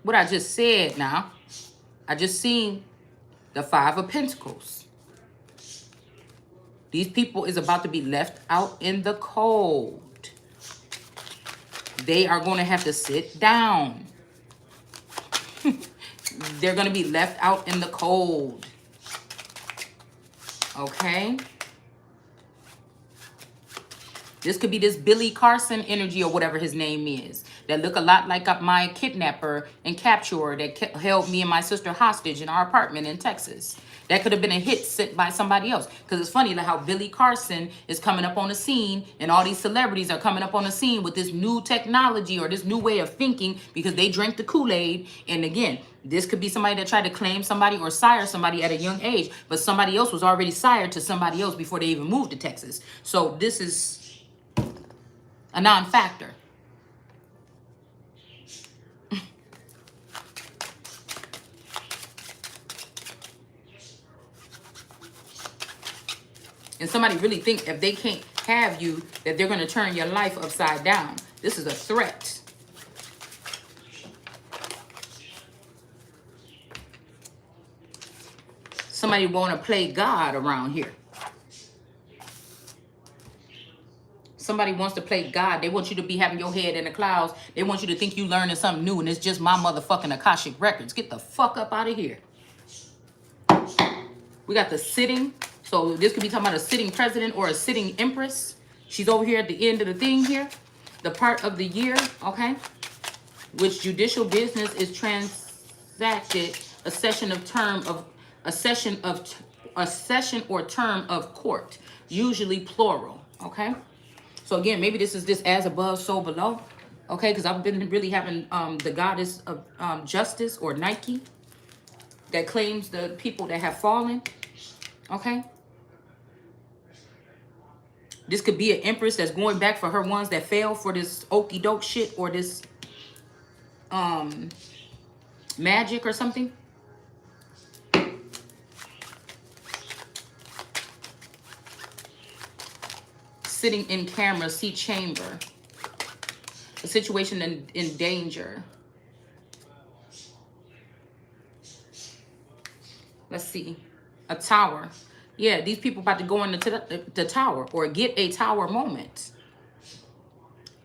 What I just said now, I just seen the Five of Pentacles. These people is about to be left out in the cold. They are going to have to sit down. They're going to be left out in the cold. Okay? This could be this Billy Carson energy or whatever his name is. That look a lot like my kidnapper and capturer that held me and my sister hostage in our apartment in Texas. That could have been a hit sent by somebody else. Because it's funny like how Billy Carson is coming up on the scene and all these celebrities are coming up on the scene with this new technology or this new way of thinking because they drank the Kool-Aid. And again, this could be somebody that tried to claim somebody or sire somebody at a young age, but somebody else was already sired to somebody else before they even moved to Texas. So this is a non-factor. And somebody really think if they can't have you, that they're going to turn your life upside down. This is a threat. Somebody want to play God around here. Somebody wants to play God. They want you to be having your head in the clouds. They want you to think you learning something new and it's just my motherfucking Akashic records. Get the fuck up out of here. We got the sitting. So this could be talking about a sitting president or a sitting empress. She's over here at the end of the thing here. The part of the year, okay? Which judicial business is transacted a session or term of court, usually plural, okay? So again, maybe this is this as above, so below, okay? Because I've been really having the goddess of justice or Nike that claims the people that have fallen, okay? This could be an empress that's going back for her ones that fell for this okie doke shit or this magic or something. Sitting in camera, see chamber. A situation in danger. Let's see. A tower. Yeah, these people about to go into the tower or get a tower moment.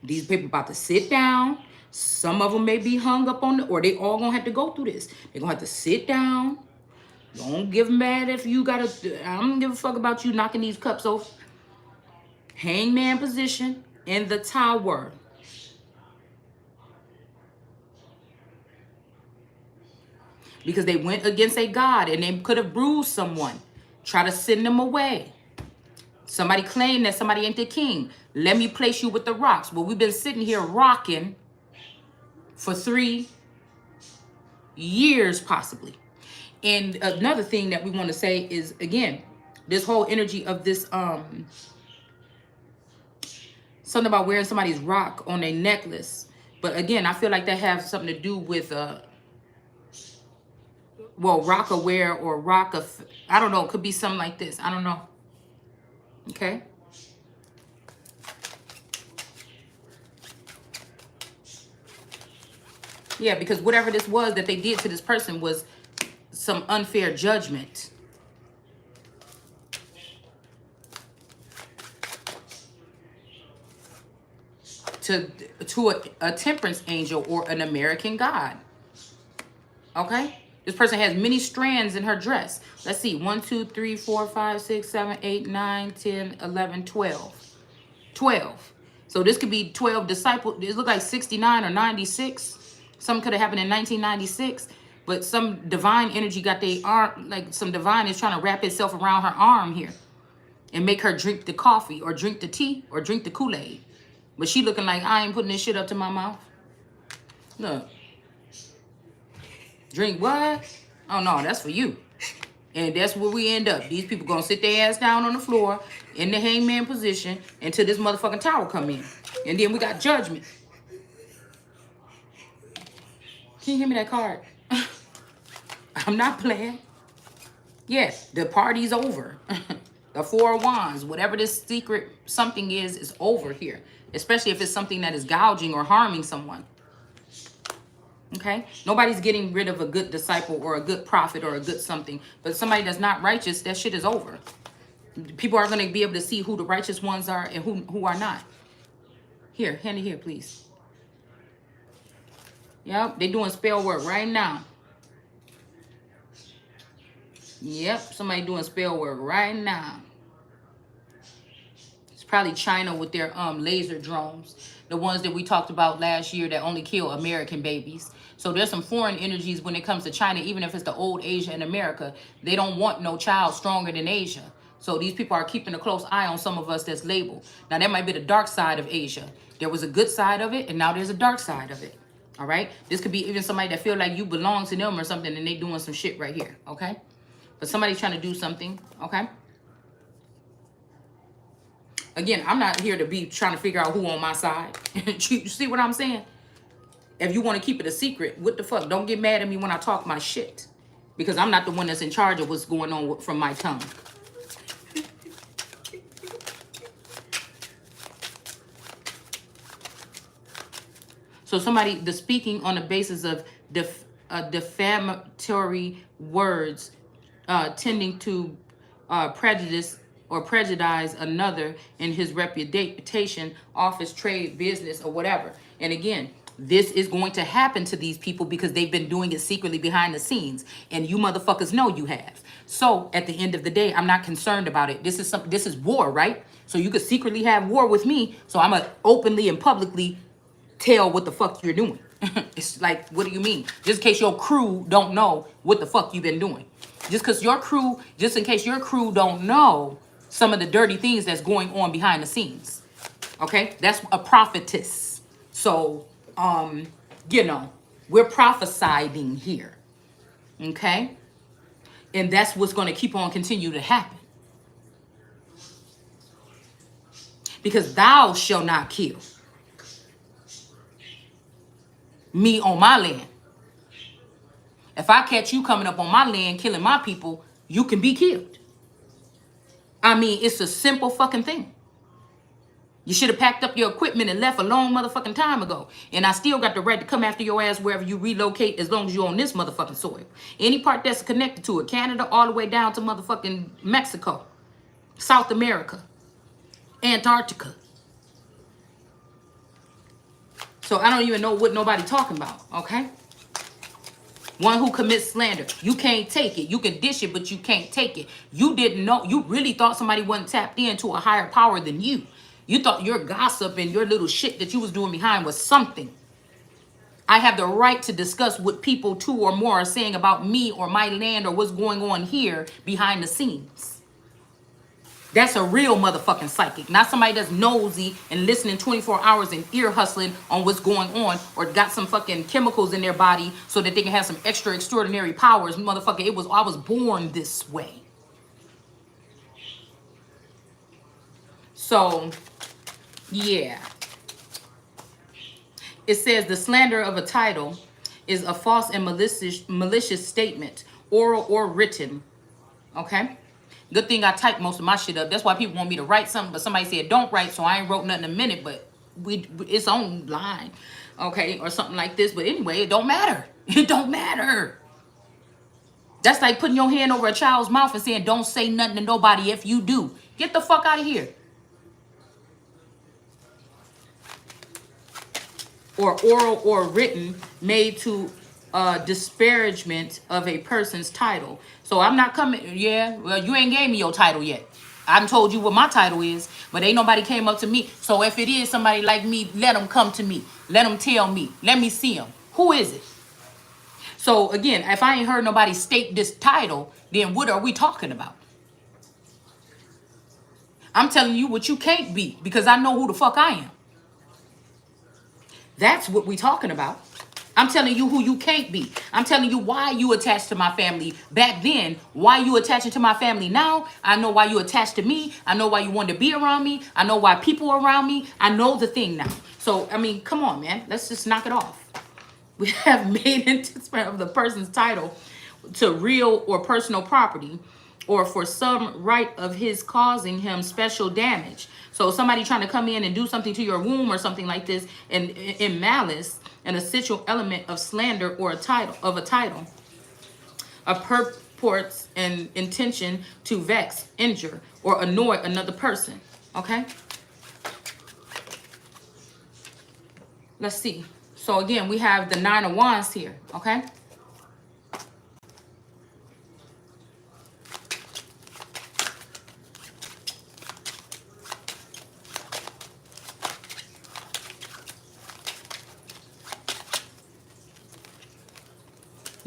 These people about to sit down. Some of them may be hung up on or they all gonna have to go through this. They're gonna have to sit down. Don't give mad if you gotta, I don't give a fuck about you knocking these cups off. Hangman position in the tower. Because they went against a god and they could have bruised someone. Try to send them away. Somebody claimed that somebody ain't the king. Let me place you with the rocks. Well, we've been sitting here rocking for 3 years possibly. And another thing that we want to say is, again, this whole energy of this, something about wearing somebody's rock on a necklace. But again, I feel like that has something to do with, well, rock-aware or rock-of, I don't know. It could be something like this. I don't know. Okay. Yeah, because whatever this was that they did to this person was some unfair judgment. To a temperance angel or an American god. Okay? This person has many strands in her dress. Let's see. 1, 2, 3, 4, 5, 6, 7, 8, 9, 10, 11, 12. 12. So this could be 12 disciples. It look like 69 or 96. Some could have happened in 1996. But some divine energy got their arm, like some divine is trying to wrap itself around her arm here. And make her drink the coffee or drink the tea or drink the Kool-Aid. But she looking like, I ain't putting this shit up to my mouth. Look. Drink what? Oh, no, that's for you. And that's where we end up. These people going to sit their ass down on the floor in the hangman position until this motherfucking tower come in. And then we got judgment. Can you give me that card? I'm not playing. Yeah, the party's over. The 4 of Wands, whatever this secret something is over here. Especially if it's something that is gouging or harming someone. Okay? Nobody's getting rid of a good disciple or a good prophet or a good something. But somebody that's not righteous, that shit is over. People are going to be able to see who the righteous ones are and who are not. Here, hand it here, please. Yep, they doing spell work right now. Yep, somebody doing spell work right now. It's probably China with their laser drones. The ones that we talked about last year that only kill American babies. So there's some foreign energies when it comes to China, even if it's the old Asia and America. They don't want no child stronger than Asia. So these people are keeping a close eye on some of us that's labeled. Now, that might be the dark side of Asia. There was a good side of it, and now there's a dark side of it. All right? This could be even somebody that feel like you belong to them or something, and they doing some shit right here. Okay? But somebody's trying to do something. Okay? Again, I'm not here to be trying to figure out who on my side. You see what I'm saying? If you want to keep it a secret, what the fuck? Don't get mad at me when I talk my shit. Because I'm not the one that's in charge of what's going on from my tongue. So somebody, the speaking on the basis of defamatory words tending to prejudice or prejudice another in his reputation, office, trade, business, or whatever. And again, this is going to happen to these people because they've been doing it secretly behind the scenes. And you motherfuckers know you have. So at the end of the day, I'm not concerned about it. This is war, right? So you could secretly have war with me. So I'm going to openly and publicly tell what the fuck you're doing. It's like, what do you mean? Just in case your crew don't know what the fuck you've been doing. Just in case your crew don't know some of the dirty things that's going on behind the scenes. Okay? That's a prophetess. So, we're prophesying here. Okay? And that's what's going to keep on continue to happen. Because thou shalt not kill me on my land. If I catch you coming up on my land, killing my people, you can be killed. I mean, it's a simple fucking thing. You should have packed up your equipment and left a long motherfucking time ago. And I still got the right to come after your ass wherever you relocate as long as you're on this motherfucking soil. Any part that's connected to it, Canada all the way down to motherfucking Mexico, South America, Antarctica. So I don't even know what nobody talking about, okay? One who commits slander. You can't take it. You can dish it, but you can't take it. You didn't know. You really thought somebody wasn't tapped into a higher power than you. You thought your gossip and your little shit that you was doing behind was something. I have the right to discuss what people, two or more, are saying about me or my land or what's going on here behind the scenes. That's a real motherfucking psychic. Not somebody that's nosy and listening 24 hours and ear hustling on what's going on or got some fucking chemicals in their body so that they can have some extra extraordinary powers. Motherfucker, I was born this way. So, yeah. It says the slander of a title is a false and malicious statement, oral or written. Okay? Good thing I typed most of my shit up. That's why people want me to write something, but somebody said don't write, so I ain't wrote nothing in a minute, but it's online, okay, or something like this. But anyway, it don't matter. It don't matter. That's like putting your hand over a child's mouth and saying don't say nothing to nobody if you do. Get the fuck out of here. Or oral or written made to disparagement of a person's title. So I'm not coming, well, you ain't gave me your title yet. I done told you what my title is, but ain't nobody came up to me. So if it is somebody like me, let them come to me. Let them tell me. Let me see them. Who is it? So again, if I ain't heard nobody state this title, then what are we talking about? I'm telling you what you can't be because I know who the fuck I am. That's what we talking about. I'm telling you who you can't be. I'm telling you why you attached to my family back then. Why you attaching to my family now. I know why you attached to me. I know why you wanted to be around me. I know why people are around me. I know the thing now. So, I mean, come on, man. Let's just knock it off. We have made intent of the person's title to real or personal property or for some right of his causing him special damage. So somebody trying to come in and do something to your womb or something like this and in malice, an essential element of slander or a title, transports an intention to vex, injure, or annoy another person. Okay? Let's see. So again, we have the Nine of Wands here. Okay?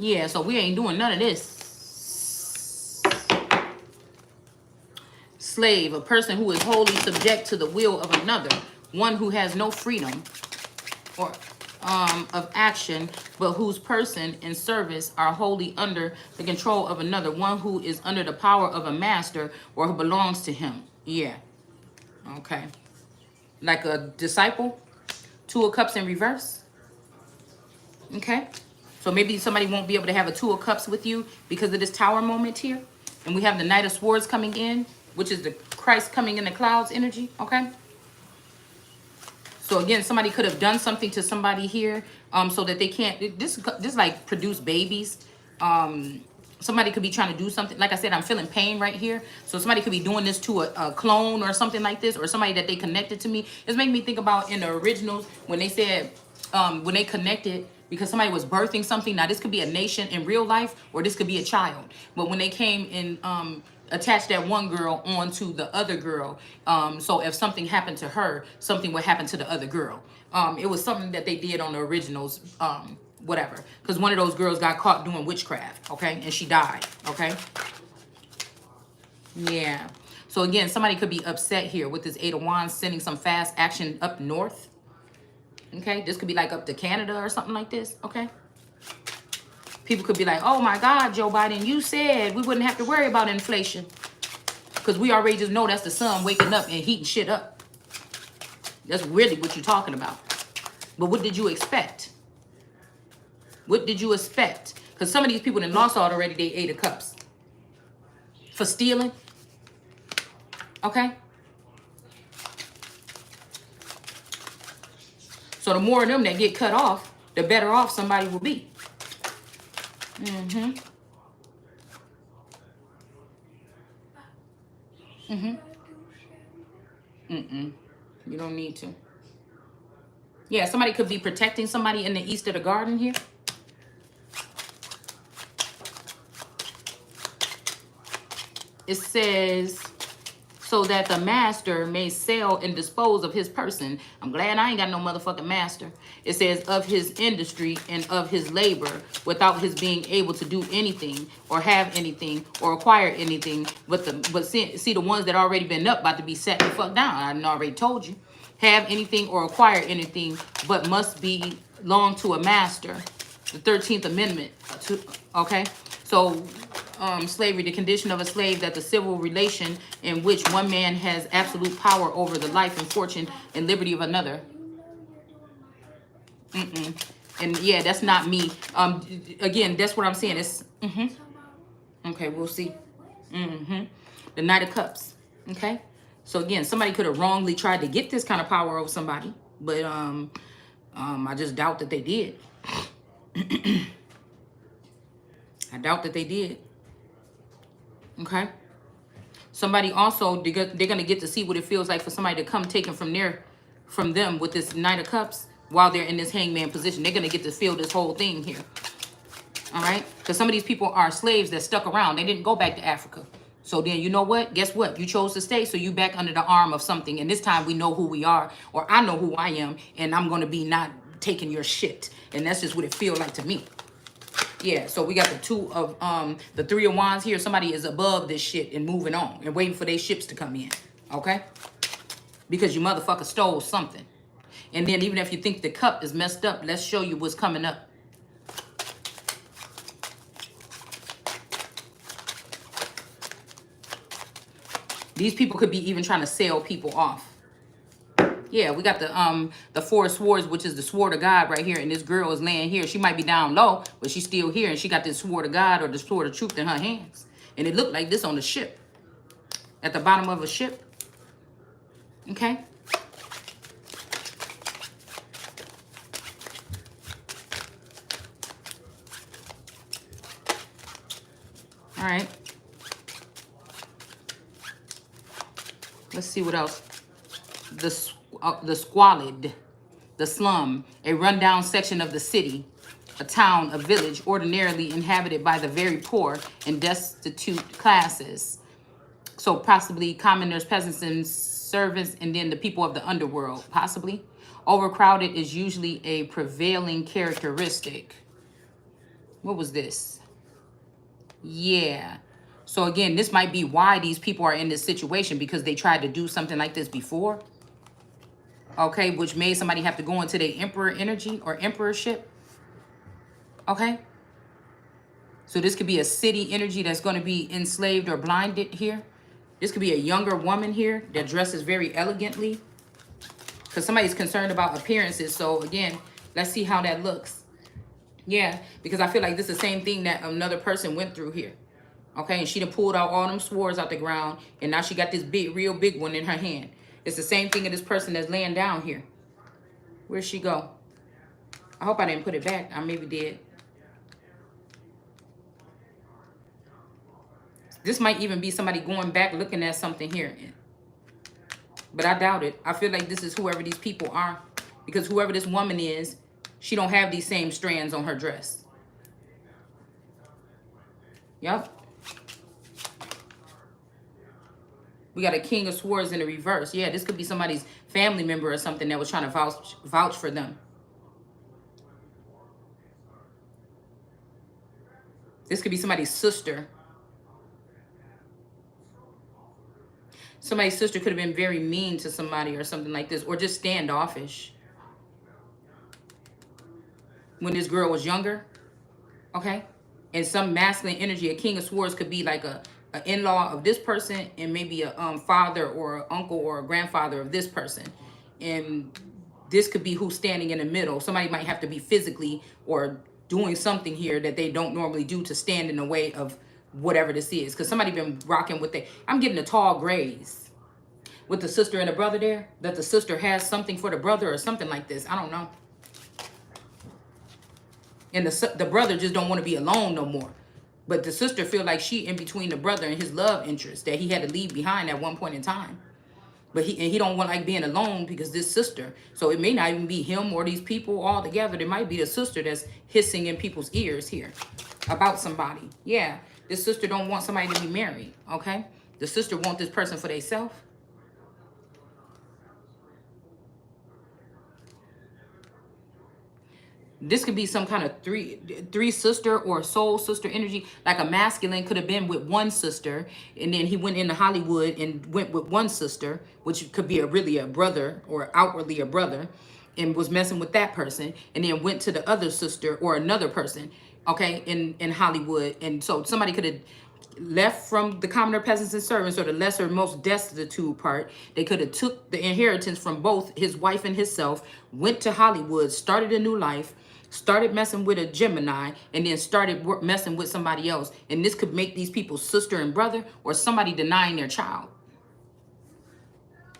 Yeah, so we ain't doing none of this. Slave, a person who is wholly subject to the will of another, one who has no freedom or of action, but whose person and service are wholly under the control of another, one who is under the power of a master or who belongs to him. Yeah, okay. Like a disciple, Two of Cups in reverse. Okay, so maybe somebody won't be able to have a Two of Cups with you because of this Tower moment here. And we have the Knight of Swords coming in, which is the Christ coming in the clouds energy. Okay, so again, somebody could have done something to somebody here, so that they can't. This like produce babies. Somebody could be trying to do something. Like I said, I'm feeling pain right here. So somebody could be doing this to a clone or something like this, or somebody that they connected to me. It's making me think about in the originals when they said, when they connected, because somebody was birthing something. Now this could be a nation in real life, or this could be a child. But when they came and attach that one girl onto the other girl, so if something happened to her, something would happen to the other girl. It was something that they did on the originals, whatever, because one of those girls got caught doing witchcraft, okay, and she died. Okay, yeah. So again, somebody could be upset here with this Eight of Wands, sending some fast action up north. Okay, this could be like up to Canada or something like this. Okay, people could be like, oh my God, Joe Biden, you said we wouldn't have to worry about inflation. Because we already just know that's the sun waking up and heating shit up. That's really what you're talking about. But what did you expect? What did you expect? Because some of these people that lost out already, they Eight of Cups. For stealing. Okay? So the more of them that get cut off, the better off somebody will be. Mm-hmm. Mm-hmm. Mm-mm. You don't need to. Yeah, somebody could be protecting somebody in the east of the garden here. It says, so that the master may sell and dispose of his person. I'm glad I ain't got no motherfucking master. It says of his industry and of his labor without his being able to do anything or have anything or acquire anything. But see the ones that already been up about to be set the fuck down. I done already told you. Have anything or acquire anything, but must belong to a master. The 13th Amendment. Okay, so slavery, the condition of a slave, that the civil relation in which one man has absolute power over the life and fortune and liberty of another. And yeah, that's not me. Again, that's what I'm saying. It's okay. We'll see. The Knight of Cups. Okay. So again, somebody could have wrongly tried to get this kind of power over somebody, but I just doubt that they did. I doubt that they did. Okay. Somebody also, they're gonna get to see what it feels like for somebody to come taken from them with this Knight of Cups while they're in this hangman position. They're gonna get to feel this whole thing here. All right, because some of these people are slaves that stuck around. They didn't go back to Africa. So then, you know what? Guess what? You chose to stay, so you back under the arm of something. And this time we know who we are, or I know who I am, and I'm gonna be not taking your shit. And that's just what it feels like to me. Yeah, so we got the Three of Wands here. Somebody is above this shit and moving on and waiting for their ships to come in. Okay? Because you motherfucker stole something. And then even if you think the cup is messed up, let's show you what's coming up. These people could be even trying to sell people off. Yeah, we got the Four of Swords, which is the sword of God right here. And this girl is laying here. She might be down low, but she's still here. And she got this sword of God or the sword of truth in her hands. And it looked like this on the ship. At the bottom of a ship. Okay? All see what else. The squalid, the slum, a rundown section of the city, a town, a village, ordinarily inhabited by the very poor and destitute classes. So possibly commoners, peasants, and servants, and then the people of the underworld, possibly. Overcrowded is usually a prevailing characteristic. What was this? Yeah. So again, this might be why these people are in this situation, because they tried to do something like this before. Okay, which made somebody have to go into their emperor energy or emperorship. Okay. So this could be a city energy that's going to be enslaved or blinded here. This could be a younger woman here that dresses very elegantly, because somebody's concerned about appearances. So again, let's see how that looks. Yeah, because I feel like this is the same thing that another person went through here. Okay, and she done pulled out all them swords out the ground, and now she got this big, real big one in her hand. It's the same thing of this person that's laying down here. Where'd she go? I hope I didn't put it back. I maybe did. This might even be somebody going back looking at something here. But I doubt it. I feel like this is whoever these people are. Because whoever this woman is, she don't have these same strands on her dress. Yep. We got a King of Swords in the reverse. Yeah, this could be somebody's family member or something that was trying to vouch for them. This could be somebody's sister. Somebody's sister could have been very mean to somebody or something like this, or just standoffish when this girl was younger. Okay. And some masculine energy. A King of Swords could be like a in-law of this person, and maybe a father or an uncle or a grandfather of this person. And this could be who's standing in the middle. Somebody might have to be physically or doing something here that they don't normally do to stand in the way of whatever this is. Because somebody been rocking with I'm getting the tall grays with the sister and the brother there. That the sister has something for the brother or something like this. I don't know. And the brother just don't want to be alone no more. But the sister feel like she in between the brother and his love interest that he had to leave behind at one point in time. But he don't want like being alone because this sister. So it may not even be him or these people all together. It might be the sister that's hissing in people's ears here about somebody. Yeah, this sister don't want somebody to be married. Okay, the sister want this person for themselves. This could be some kind of three sister or soul sister energy. Like a masculine could have been with one sister, and then he went into Hollywood and went with one sister, which could be really a brother or outwardly a brother, and was messing with that person, and then went to the other sister or another person, okay, in Hollywood. And so somebody could have left from the commoner, peasants, and servants, or the lesser, most destitute part. They could have took the inheritance from both his wife and himself, went to Hollywood, started a new life, started messing with a Gemini, and then started messing with somebody else. And this could make these people sister and brother, or somebody denying their child.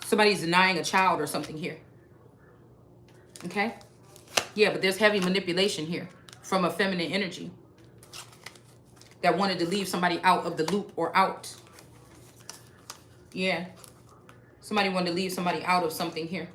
Somebody's denying a child or something here. Okay? Yeah, but there's heavy manipulation here from a feminine energy that wanted to leave somebody out of the loop or out. Yeah. Somebody wanted to leave somebody out of something here.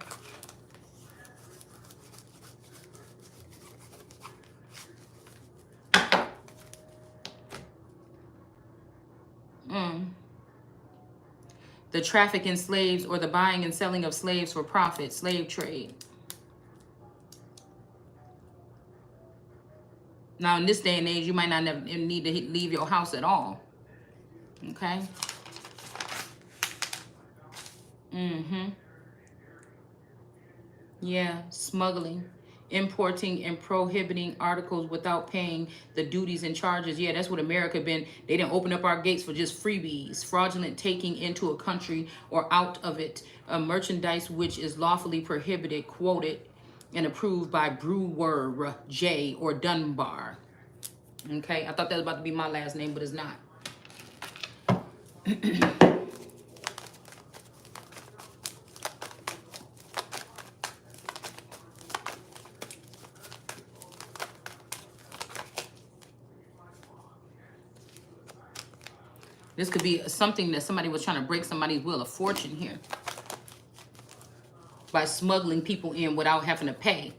The traffic in slaves, or the buying and selling of slaves for profit, slave trade. Now, in this day and age, you might not need to leave your house at all. Okay? Yeah, smuggling, importing and prohibiting articles without paying the duties and charges. Yeah, that's what America been. They didn't open up our gates for just freebies. Fraudulent taking into a country or out of it merchandise which is lawfully prohibited, quoted, and approved by Brewer J. or Dunbar. Okay, I thought that was about to be my last name, but it's not. This could be something that somebody was trying to break somebody's wheel of fortune here. by smuggling people in without having to pay.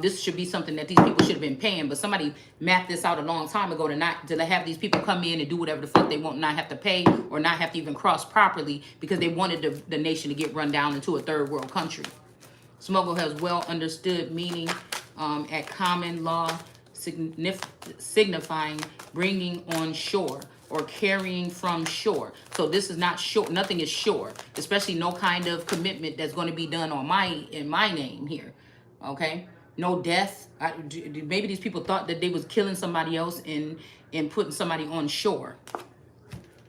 This should be something that these people should have been paying, but somebody mapped this out a long time ago to have these people come in and do whatever the fuck they want, not have to pay or not have to even cross properly because they wanted the nation to get run down into a third world country. Smuggle has well understood meaning at common law, signifying bringing on shore or carrying from shore. So this is not shore. Nothing is shore, especially no kind of commitment that's going to be done on in my name here. Okay, no death. Maybe these people thought that they was killing somebody else and putting somebody on shore,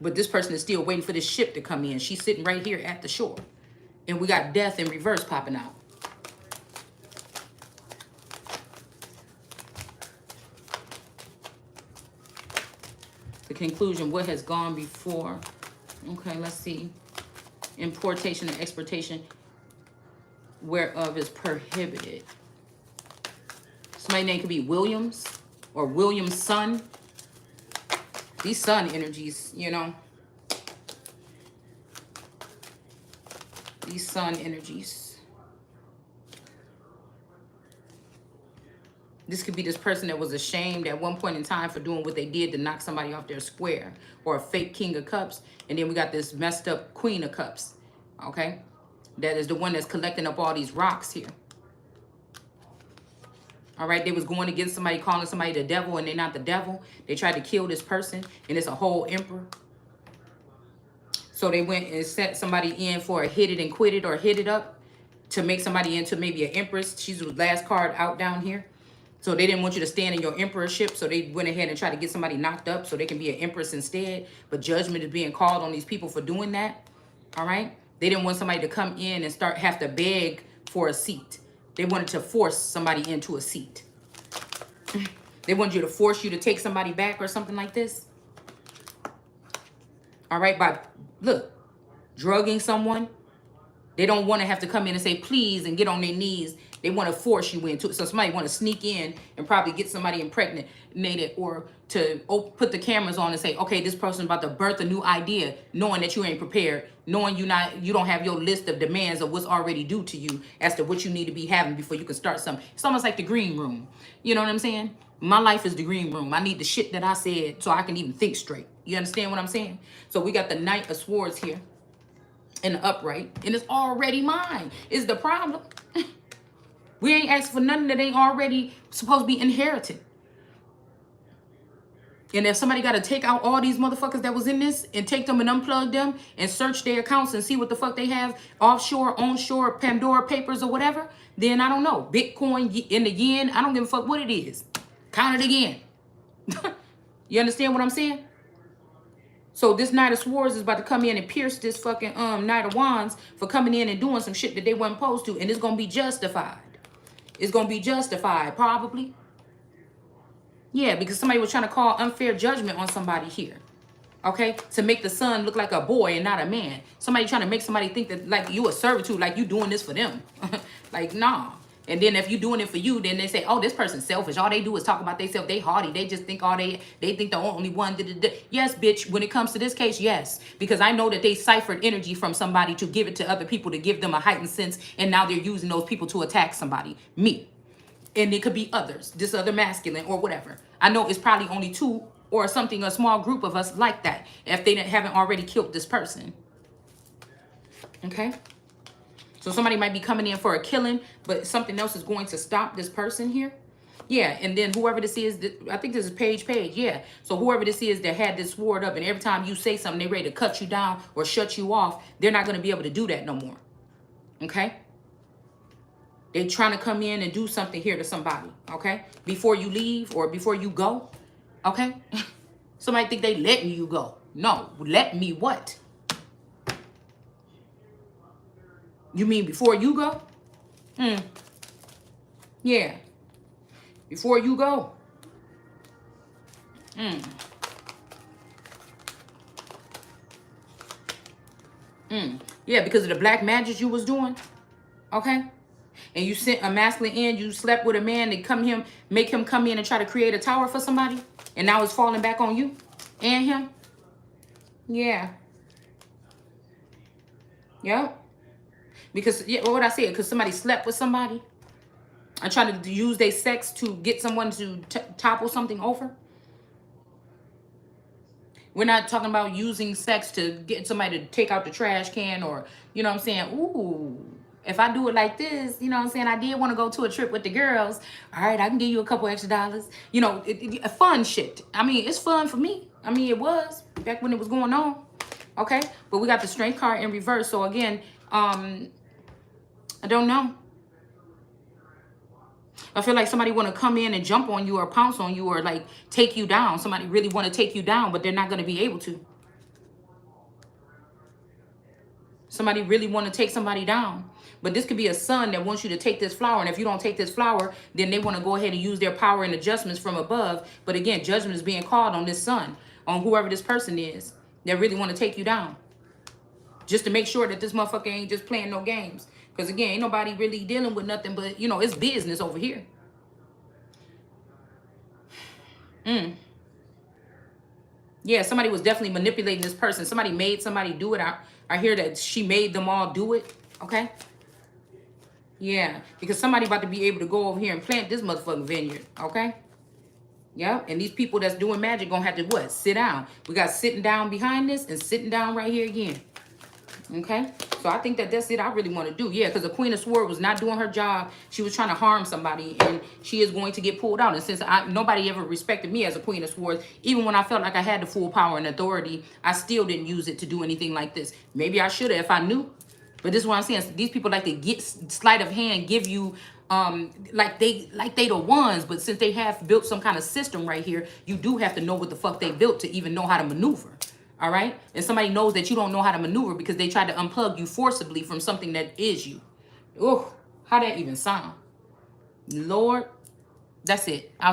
but this person is still waiting for this ship to come in. She's sitting right here at the shore, and we got death in reverse popping out. The conclusion, what has gone before. Okay, let's see. Importation and exportation whereof is prohibited. Somebody's name could be Williams or William's son. These sun energies, you know. These sun energies. This could be this person that was ashamed at one point in time for doing what they did to knock somebody off their square, or a fake King of Cups. And then we got this messed up Queen of Cups. Okay? That is the one that's collecting up all these rocks here. All right? They was going against somebody, calling somebody the devil, and they're not the devil. They tried to kill this person, and it's a whole emperor. So they went and set somebody in for a hit it and quit it, or hit it up, to make somebody into maybe an empress. She's the last card out down here. So they didn't want you to stand in your emperorship, so they went ahead and tried to get somebody knocked up so they can be an empress instead. But judgment is being called on these people for doing that. All right? They didn't want somebody to come in and have to beg for a seat. They wanted to force somebody into a seat. They wanted you to force you to take somebody back or something like this. All right? By, look, drugging someone. They don't want to have to come in and say please and get on their knees. They want to force you into it. So somebody want to sneak in and probably get somebody impregnated, or to put the cameras on and say, okay, this person's about to birth a new idea, knowing that you ain't prepared, knowing you don't have your list of demands of what's already due to you as to what you need to be having before you can start something. It's almost like the green room. You know what I'm saying? My life is the green room. I need the shit that I said so I can even think straight. You understand what I'm saying? So we got the Knight of Swords here in the upright, and it's already mine is the problem. We ain't asked for nothing that ain't already supposed to be inherited. And if somebody got to take out all these motherfuckers that was in this and take them and unplug them and search their accounts and see what the fuck they have, offshore, onshore, Pandora papers or whatever, then I don't know. Bitcoin in the yen, I don't give a fuck what it is. Count it again. You understand what I'm saying? So this Knight of Swords is about to come in and pierce this fucking Knight of Wands for coming in and doing some shit that they weren't supposed to. And it's going to be justified. It's going to be justified, probably. Yeah, because somebody was trying to call unfair judgment on somebody here. Okay? To make the son look like a boy and not a man. Somebody trying to make somebody think that like you a servitude, like you doing this for them. Like, nah. And then if you doing it for you, then they say, oh, this person's selfish. All they do is talk about themselves. They haughty. They just think they think the only one. Yes, bitch, when it comes to this case, yes. Because I know that they ciphered energy from somebody to give it to other people to give them a heightened sense. And now they're using those people to attack somebody. Me. And it could be others. This other masculine or whatever. I know it's probably only two or something, a small group of us like that. If they haven't already killed this person. Okay? So somebody might be coming in for a killing, but something else is going to stop this person here. Yeah, and then whoever this is, I think this is Page. Yeah, so whoever this is that had this sword up, and every time you say something, they're ready to cut you down or shut you off. They're not going to be able to do that no more. Okay? They're trying to come in and do something here to somebody. Okay? Before you leave or before you go. Okay? Somebody think they letting you go. No, let me what? You mean before you go? Yeah. Before you go. Yeah, because of the black magic you was doing. Okay? And you sent a masculine in, you slept with a man to make him come in and try to create a tower for somebody. And now it's falling back on you and him. Yeah. Yep. Because, yeah, what would I say? Because somebody slept with somebody and trying to use their sex to get someone to topple something over. We're not talking about using sex to get somebody to take out the trash can, or, you know what I'm saying? Ooh, if I do it like this, you know what I'm saying? I did want to go to a trip with the girls. All right, I can give you a couple extra dollars. You know, fun shit. I mean, it's fun for me. I mean, it was back when it was going on. Okay, but we got the Strength card in reverse. So again, I don't know. I feel like somebody want to come in and jump on you or pounce on you or like take you down. Somebody really want to take you down, but they're not going to be able to. Somebody really want to take somebody down. But this could be a son that wants you to take this flower. And if you don't take this flower, then they want to go ahead and use their power and adjustments from above. But again, judgment is being called on this son, on whoever this person is that really want to take you down. Just to make sure that this motherfucker ain't just playing no games. Because again, ain't nobody really dealing with nothing but, you know, it's business over here. Yeah, somebody was definitely manipulating this person. Somebody made somebody do it. I hear that she made them all do it. Okay? Yeah, because somebody about to be able to go over here and plant this motherfucking vineyard. Okay? Yeah, and these people that's doing magic gonna have to what? Sit down. We got sitting down behind this and sitting down right here again. Okay, so I think that that's it I really want to do. Yeah, because the Queen of Swords was not doing her job. She was trying to harm somebody, and she is going to get pulled out. And since nobody ever respected me as a Queen of Swords, even when I felt like I had the full power and authority, I still didn't use it to do anything like this. Maybe I should have if I knew. But this is what I'm saying. These people like to get sleight of hand, give you like they the ones, but since they have built some kind of system right here, you do have to know what the fuck they built to even know how to maneuver. All right? And somebody knows that you don't know how to maneuver because they tried to unplug you forcibly from something that is you. Oh, how that even sound? Lord, that's it. I'll